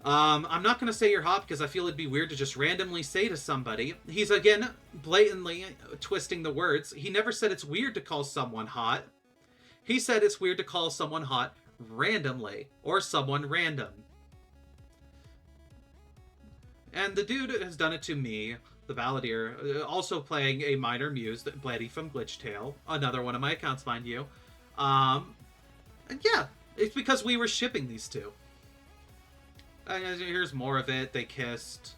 Speaker 1: I'm not going to say you're hot because I feel it'd be weird to just randomly say to somebody. He's, again, blatantly twisting the words. He never said it's weird to call someone hot. He said it's weird to call someone hot randomly, or someone random. And the dude has done it to me, the Balladeer, also playing a minor muse, Bleddy from Glitch Tale, another one of my accounts, mind you. And yeah, it's because we were shipping these two. And here's more of it. They kissed.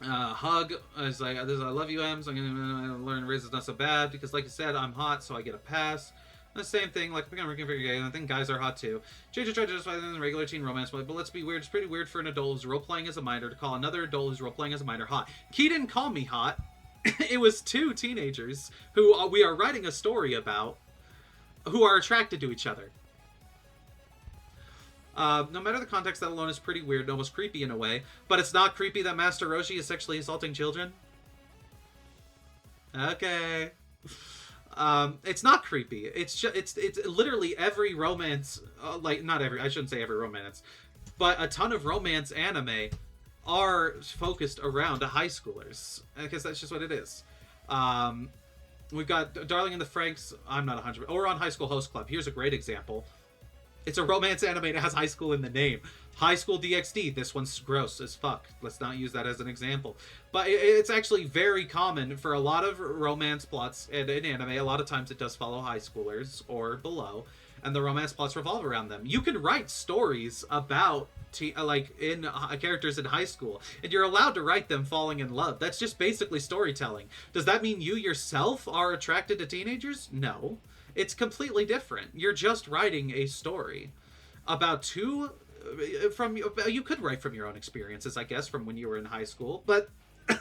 Speaker 1: Hug. I was like, I love you, Ems. I'm gonna learn Riz is not so bad because, like you said, I'm hot, so I get a pass. The same thing, like, I'm working for you guys, I think guys are hot too. JJ tried to justify the regular teen romance, but let's be weird. It's pretty weird for an adult who's role-playing as a minor to call another adult who's role-playing as a minor hot. Key didn't call me hot. It was two teenagers who we are writing a story about who are attracted to each other. No matter the context, that alone is pretty weird and almost creepy in a way. But it's not creepy that Master Roshi is sexually assaulting children? Okay. It's not creepy. It's just, it's literally every romance, like, not every, I shouldn't say every romance, but a ton of romance anime are focused around high schoolers, because that's just what it is. We've got Darling in the Franxx, I'm not 100%, or on High School Host Club. Here's a great example. It's a romance anime that has high school in the name. High School DxD, this one's gross as fuck. Let's not use that as an example. But it's actually very common for a lot of romance plots in anime. A lot of times it does follow high schoolers or below, and the romance plots revolve around them. You can write stories about characters in high school, and you're allowed to write them falling in love. That's just basically storytelling. Does that mean you yourself are attracted to teenagers? No. It's completely different. You're just writing a story about two... you could write from your own experiences, I guess, from when you were in high school, but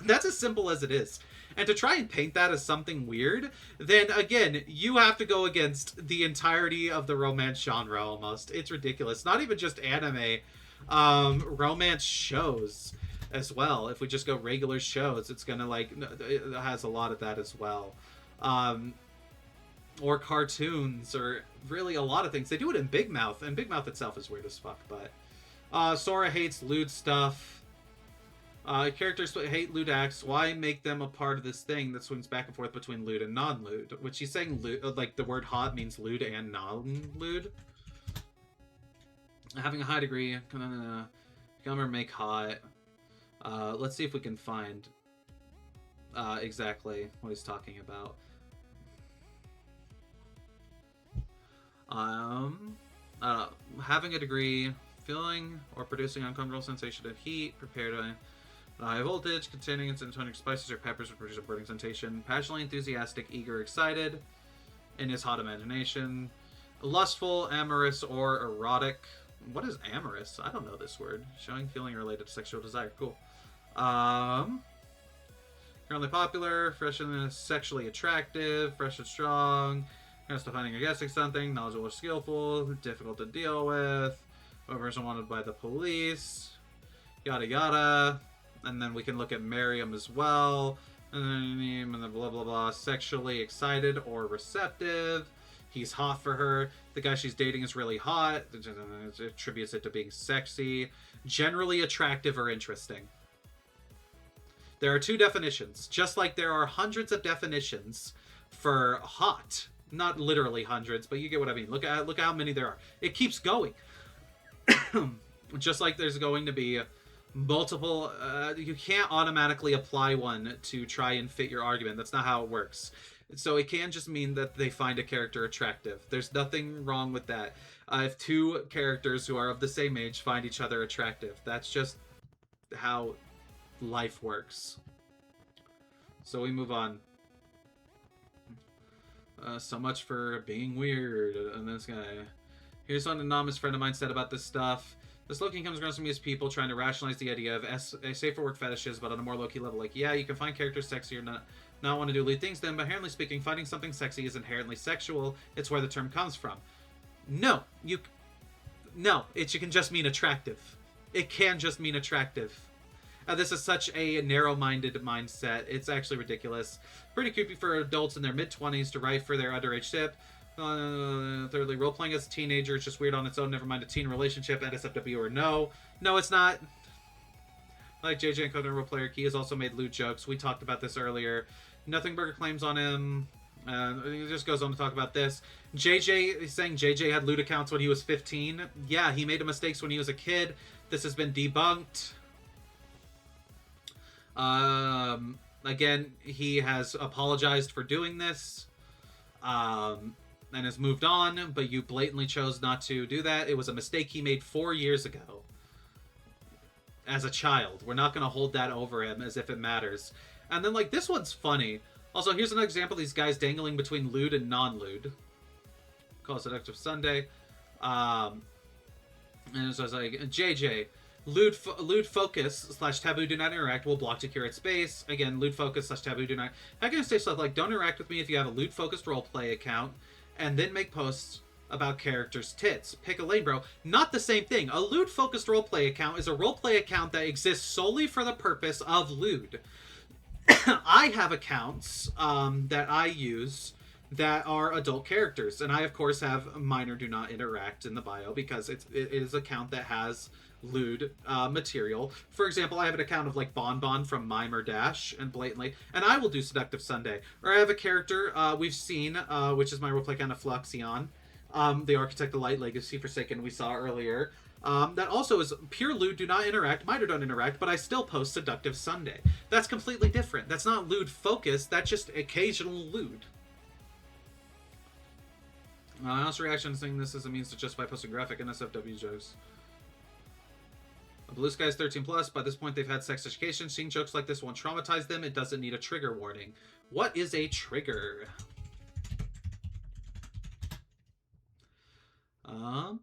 Speaker 1: that's as simple as it is. And to try and paint that as something weird, then again, you have to go against the entirety of the romance genre almost. It's ridiculous. Not even just anime, romance shows as well. If we just go regular shows, it's gonna, like, it has a lot of that as well. Or cartoons, or really a lot of things. They do it in Big Mouth, and Big Mouth itself is weird as fuck, but... Sora hates lewd stuff. Characters hate lewd acts. Why make them a part of this thing that swings back and forth between lewd and non-lewd? Which he's saying lewd, like the word hot means lewd and non-lewd. Having a high degree, come or make hot. Let's see if we can find exactly what he's talking about. Having a degree, feeling or producing uncomfortable sensation of heat, prepared to high voltage, containing its spices or peppers would produce a burning sensation, passionately enthusiastic, eager, excited, in his hot imagination, lustful, amorous, or erotic. What is amorous? I don't know this word. Showing feeling related to sexual desire. Cool. Currently popular, fresh and sexually attractive, fresh and strong, Justifying or guessing something, knowledgeable or skillful, difficult to deal with, a person wanted by the police, yada yada. And then we can look at Miriam as well. And then blah blah blah. Sexually excited or receptive. He's hot for her. The guy she's dating is really hot. It attributes it to being sexy. Generally attractive or interesting. There are two definitions. Just like there are hundreds of definitions for hot. Not literally hundreds, but you get what I mean. Look how many there are. It keeps going. Just like there's going to be multiple... you can't automatically apply one to try and fit your argument. That's not how it works. So it can just mean that they find a character attractive. There's nothing wrong with that. If two characters who are of the same age find each other attractive, that's just how life works. So we move on. So much for being weird. And this guy. Here's what an anonymous friend of mine said about this stuff. This low-key comes across to me as people trying to rationalize the idea of safer work fetishes, but on a more low-key level. Like, yeah, you can find characters sexy or not want to do lewd things then, but inherently speaking, finding something sexy is inherently sexual. It's where the term comes from. No, it can just mean attractive. It can just mean attractive. This is such a narrow-minded mindset. It's actually ridiculous. Pretty creepy for adults in their mid-20s to write for their underage sip. Thirdly, role-playing as a teenager is just weird on its own. Never mind a teen relationship, NSFW or no. No, it's not. Like JJ and Conan role-player, Key has also made lewd jokes. We talked about this earlier. Nothing Burger claims on him. It just goes on to talk about this. JJ is saying JJ had lewd accounts when he was 15. Yeah, he made mistakes when he was a kid. This has been debunked. Again, he has apologized for doing this, and has moved on, but you blatantly chose not to do that. It was a mistake he made 4 years ago. As a child. We're not going to hold that over him as if it matters. And then, like, this one's funny. Also, here's an example of these guys dangling between lewd and non-lewd. Call it Seductive Sunday. And so I was like, JJ... Lewd focus / taboo do not interact will block to curate space. Again, lewd focus / taboo do not. How can I say stuff like, don't interact with me if you have a lewd focused roleplay account, and then make posts about characters' tits. Pick a lane, bro. Not the same thing. A lewd focused roleplay account is a roleplay account that exists solely for the purpose of lewd. I have accounts that I use that are adult characters, and I of course have minor do not interact in the bio because it is an account that has lewd material. For example, I have an account of like Bon from Mime or Dash and blatantly, and I will do Seductive Sunday. Or I have a character we've seen, which is my roleplay account of Fluxion, the Architect of Light Legacy Forsaken we saw earlier. That also is pure lewd, do not interact, minor don't interact, but I still post Seductive Sunday. That's completely different. That's not lewd focused, that's just occasional lewd. Honest reaction to saying this as a means to justify posting graphic NSFW jokes. Blue Sky's 13 plus. By this point, they've had sex education. Seeing jokes like this won't traumatize them. It doesn't need a trigger warning. What is a trigger? Little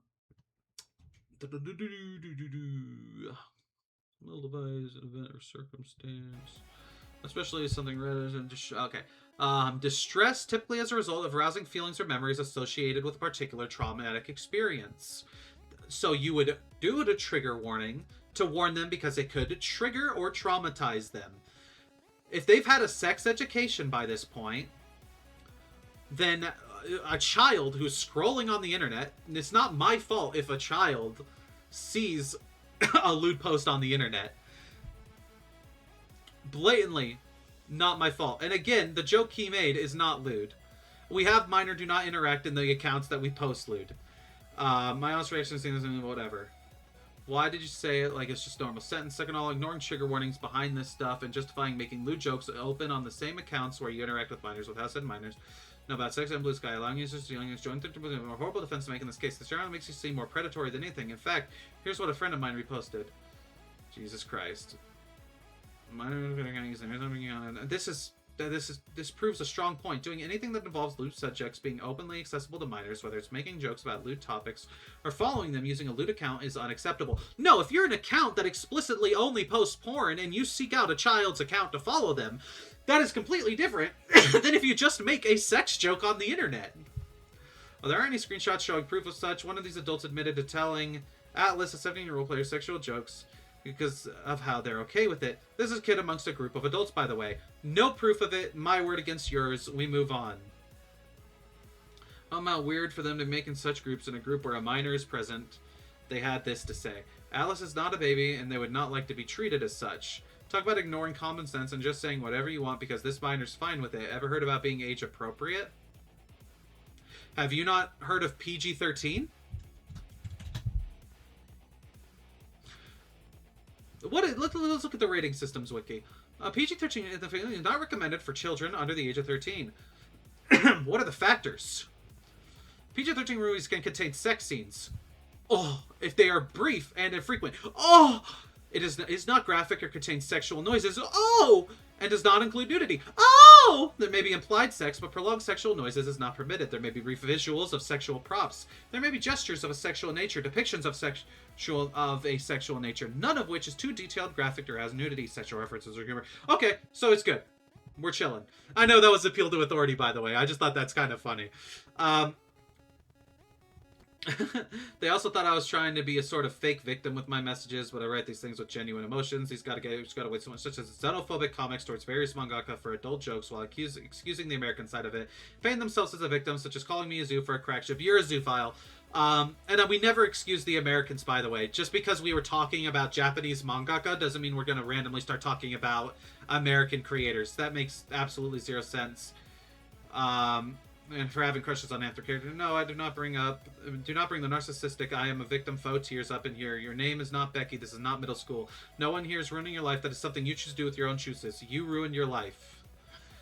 Speaker 1: device, event, or circumstance. Especially something rather than okay. Distress, typically as a result of arousing feelings or memories associated with a particular traumatic experience. So you would do a trigger warning to warn them because it could trigger or traumatize them. If they've had a sex education by this point, then a child who's scrolling on the internet, and it's not my fault if a child sees a lewd post on the internet. Blatantly, not my fault. And again, the joke he made is not lewd. We have minor do not interact in the accounts that we post lewd. My honest reaction is whatever. Why did you say it like it's just a normal sentence? Second of all, ignoring trigger warnings behind this stuff and justifying making lewd jokes open on the same accounts where you interact with minors without said minors. No, about sex and Blue Sky, allowing users to join a horrible defense to make in this case. This generally makes you seem more predatory than anything. In fact, here's what a friend of mine reposted. Jesus Christ. This proves a strong point. Doing anything that involves lewd subjects being openly accessible to minors, whether it's making jokes about lewd topics or following them using a lewd account, is unacceptable. No, if you're an account that explicitly only posts porn and you seek out a child's account to follow them, that is completely different than if you just make a sex joke on the internet. Are there any screenshots showing proof of such? One of these adults admitted to telling Atlas, a 17-year-old player, sexual jokes because of how they're okay with it. This is a kid amongst a group of adults, by the way. No proof of it. My word against yours. We move on. How weird for them to make in such groups in a group where a minor is present. They had this to say. Alice is not a baby, and they would not like to be treated as such. Talk about ignoring common sense and just saying whatever you want because this minor's fine with it. Ever heard about being age appropriate? Have you not heard of PG-13? Let's look at the rating systems wiki. PG-13 is not recommended for children under the age of 13. What are the factors? PG-13 movies can contain sex scenes. Oh, if they are brief and infrequent. Oh, it is not graphic or contains sexual noises. Oh, and does not include nudity. Oh, there may be implied sex, but prolonged sexual noises is not permitted. There may be brief visuals of sexual props. There may be gestures of a sexual nature, depictions of a sexual nature, none of which is too detailed, graphic, or has nudity, sexual references, or humor. Okay, so it's good. We're chilling. I know that was appeal to authority, by the way. I just thought that's kind of funny. They also thought I was trying to be a sort of fake victim with my messages, but I write these things with genuine emotions. He's got to wait so much, such as xenophobic comics towards various mangaka for adult jokes while excusing the American side of it, painting themselves as a victim, such as calling me a zoo for a crack ship. You're a zoophile. And we never excuse the Americans, by the way. Just because we were talking about Japanese mangaka doesn't mean we're going to randomly start talking about American creators. That makes absolutely zero sense. And for having crushes on anthro characters. No, I do not bring the narcissistic, I am a victim foe tears up in here. Your name is not Becky. This is not middle school. No one here is ruining your life. That is something you choose to do with your own choices. You ruin your life.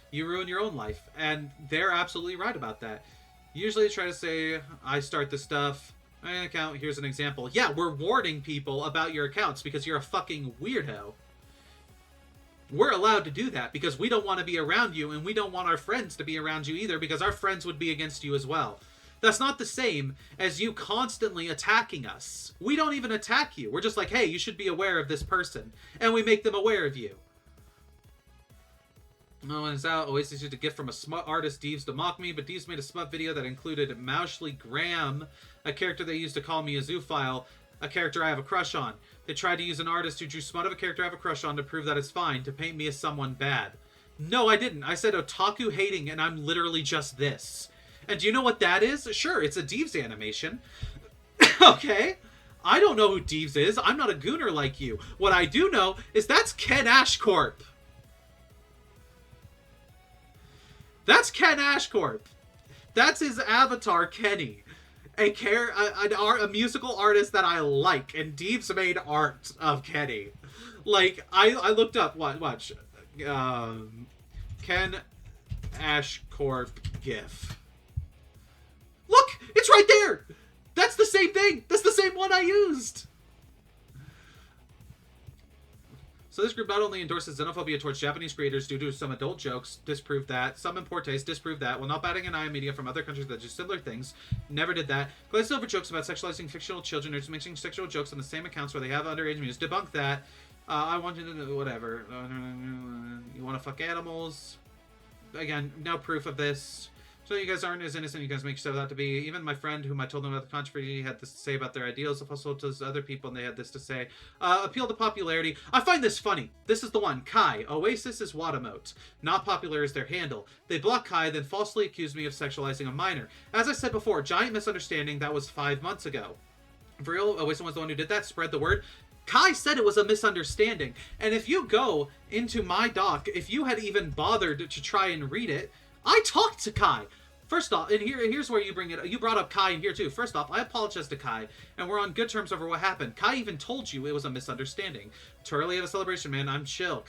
Speaker 1: You ruin your own life. And they're absolutely right about that. Usually I try to say, I start the stuff. My account, here's an example. Yeah, we're warning people about your accounts because you're a fucking weirdo. We're allowed to do that because we don't want to be around you, and we don't want our friends to be around you either because our friends would be against you as well. That's not the same as you constantly attacking us. We don't even attack you. We're just like, hey, you should be aware of this person. And we make them aware of you. No one is out. Always issued a gift from a smut artist, Deeves, to mock me, but Deeves made a smut video that included Mousley Graham, a character they used to call me a zoophile, a character I have a crush on. They tried to use an artist who drew smut of a character I have a crush on to prove that it's fine, to paint me as someone bad. No, I didn't. I said otaku hating, and I'm literally just this. And do you know what that is? Sure, it's a Deeves animation. Okay. I don't know who Deeves is. I'm not a gooner like you. What I do know is that's Ken Ashcorp. That's Ken Ashcorp. That's his avatar, Kenny. A musical artist that I like, and Deeves made art of Kenny. Like, I looked up, watch, Ken Ashcorp GIF. Look, it's right there! That's the same thing! That's the same one I used! So this group not only endorses xenophobia towards Japanese creators due to some adult jokes, disproved that, some importes, disproved that, while not batting an eye at media from other countries that do similar things, never did that. Glazed over jokes about sexualizing fictional children or just making sexual jokes on the same accounts where they have underage music, debunk that. I want you to know, whatever. You want to fuck animals? Again, no proof of this. So you guys aren't as innocent you guys make yourself out to be. Even my friend, whom I told them about the controversy, had this to say about their ideals. Also to other people, and they had this to say. Appeal to popularity. I find this funny. This is the one. Kai. Oasis is Watamote. Not popular is their handle. They blocked Kai, then falsely accused me of sexualizing a minor. As I said before, giant misunderstanding. That was 5 months ago. For real, Oasis was the one who did that. Spread the word. Kai said it was a misunderstanding. And if you go into my doc, if you had even bothered to try and read it, I talked to Kai. First off, and here's where you bring it. You brought up Kai in here too. First off, I apologize to Kai, and we're on good terms over what happened. Kai even told you it was a misunderstanding. Too early of a celebration, man. I'm chill.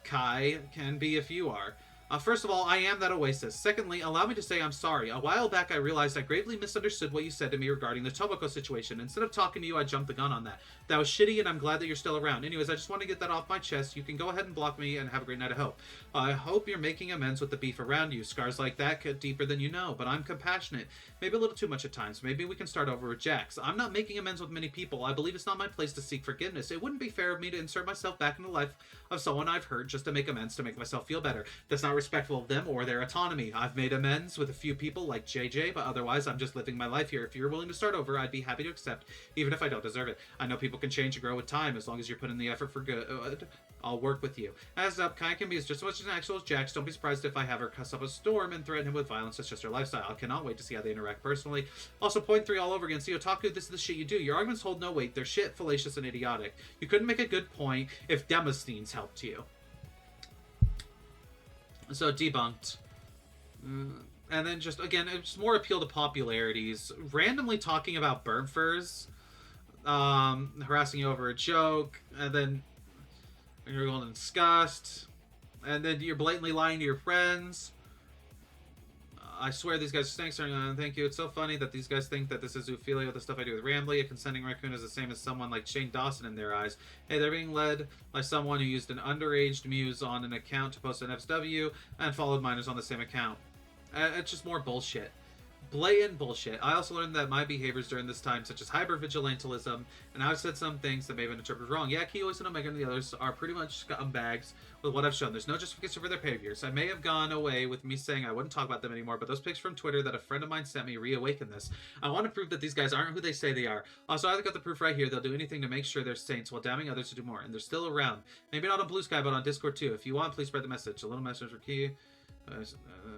Speaker 1: Kai can be if you are. First of all, I am that Oasis. Secondly, allow me to say I'm sorry. A while back, I realized I gravely misunderstood what you said to me regarding the Tomoko situation. Instead of talking to you, I jumped the gun on that. That was shitty, and I'm glad that you're still around. Anyways, I just want to get that off my chest. You can go ahead and block me, and have a great night, I hope. I hope you're making amends with the beef around you. Scars like that cut deeper than you know, but I'm compassionate. Maybe a little too much at times. Maybe we can start over with Jax. I'm not making amends with many people. I believe it's not my place to seek forgiveness. It wouldn't be fair of me to insert myself back into life of someone I've hurt just to make amends, to make myself feel better. That's not respectful of them or their autonomy. I've made amends with a few people like JJ, but otherwise I'm just living my life here. If you're willing to start over, I'd be happy to accept, even if I don't deserve it. I know people can change and grow with time as long as you're putting the effort for good. I'll work with you. As up, Kai can be as just as much an actual as Jax. Don't be surprised if I have her cuss up a storm and threaten him with violence. That's just her lifestyle. I cannot wait to see how they interact personally. Also, point 3 all over again. See, Otaku, this is the shit you do. Your arguments hold no weight. They're shit, fallacious, and idiotic. You couldn't make a good point if Demosthenes helped you. So, debunked. And then just, again, it's more appeal to popularities. Randomly talking about burnt furs. Harassing you over a joke. And then you're going to disgust. And then you're blatantly lying to your friends. I swear these guys are snakes. Thank you. It's so funny that these guys think that this is zoophilia with the stuff I do with Rambly. A consenting raccoon is the same as someone like Shane Dawson in their eyes. Hey, they're being led by someone who used an underage muse on an account to post an FSW and followed minors on the same account. It's just more bullshit. Blatant bullshit. I also learned that my behaviors during this time, such as hyper-vigilantism, and I've said some things that may have been interpreted wrong. Yeah, Keyless and Omega and the others are pretty much scumbags with what I've shown. There's no justification for their behaviors. I may have gone away with me saying I wouldn't talk about them anymore, but those pics from Twitter that a friend of mine sent me reawaken this. I want to prove that these guys aren't who they say they are. Also, I've got the proof right here. They'll do anything to make sure they're saints while damning others to do more, and they're still around. Maybe not on Blue Sky, but on Discord too. If you want, please spread the message. A little message for Key.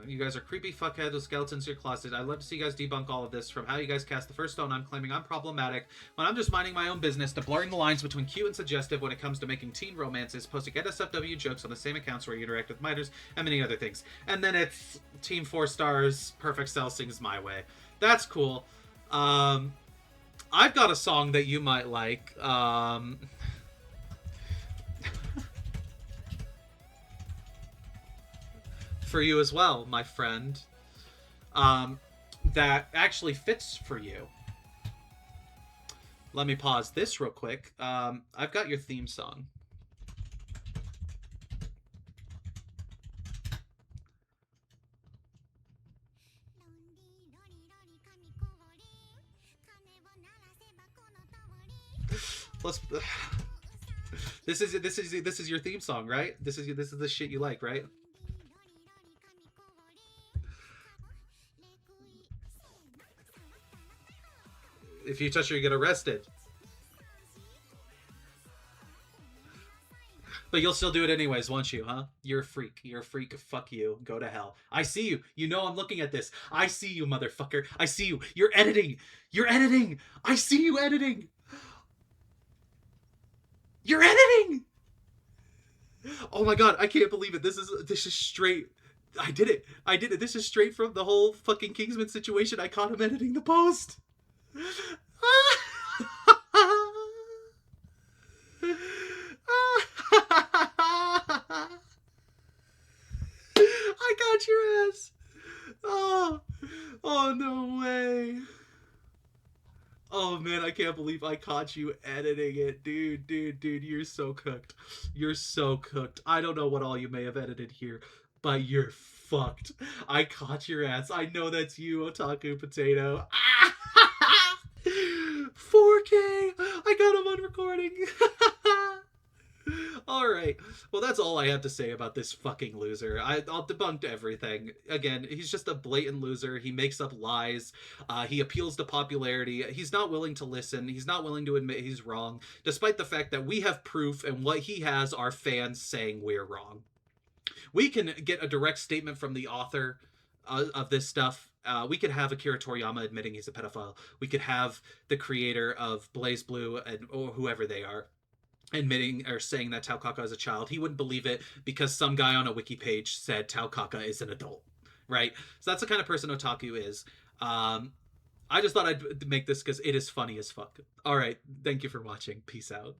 Speaker 1: You guys are creepy fuckheads with skeletons in your closet. I'd love to see you guys debunk all of this, from how you guys cast the first stone I'm claiming I'm problematic when I'm just minding my own business, to blurring the lines between cute and suggestive when it comes to making teen romances, posting NSFW jokes on the same accounts where you interact with miters, and many other things. And then it's Team 4 Stars, Perfect Cell sings My Way. That's cool. I've got a song that you might like. For you as well, my friend, that actually fits for you. Let me pause this real quick. I've got your theme song. Let's. This is your theme song, right? This is the shit you like, right? If you touch her, you get arrested. But you'll still do it anyways, won't you, huh? You're a freak. You're a freak. Fuck you. Go to hell. I see you. You know I'm looking at this. I see you, motherfucker. I see you. You're editing. You're editing. I see you editing. You're editing. Oh my god, I can't believe it. This is straight. I did it. I did it. This is straight from the whole fucking Kingsman situation. I caught him editing the post. I got your ass. Oh no way. Oh man, I can't believe I caught you editing it. Dude, you're so cooked. You're so cooked. I don't know what all you may have edited here, but you're fucked. I caught your ass. I know that's you, Otaku Potato. 4K! I got him on recording. Alright, well that's all I have to say about this fucking loser. I'll debunk everything. Again, he's just a blatant loser. He makes up lies. He appeals to popularity. He's not willing to listen. He's not willing to admit he's wrong, despite the fact that we have proof, and what he has are fans saying we're wrong. We can get a direct statement from the author of this stuff. We could have Akira Toriyama admitting he's a pedophile. We could have the creator of Blaze Blue or whoever they are admitting or saying that Taukaka is a child. He wouldn't believe it because some guy on a wiki page said Taukaka is an adult, right? So that's the kind of person Otaku is. I just thought I'd make this because it is funny as fuck. All right, thank you for watching. Peace out.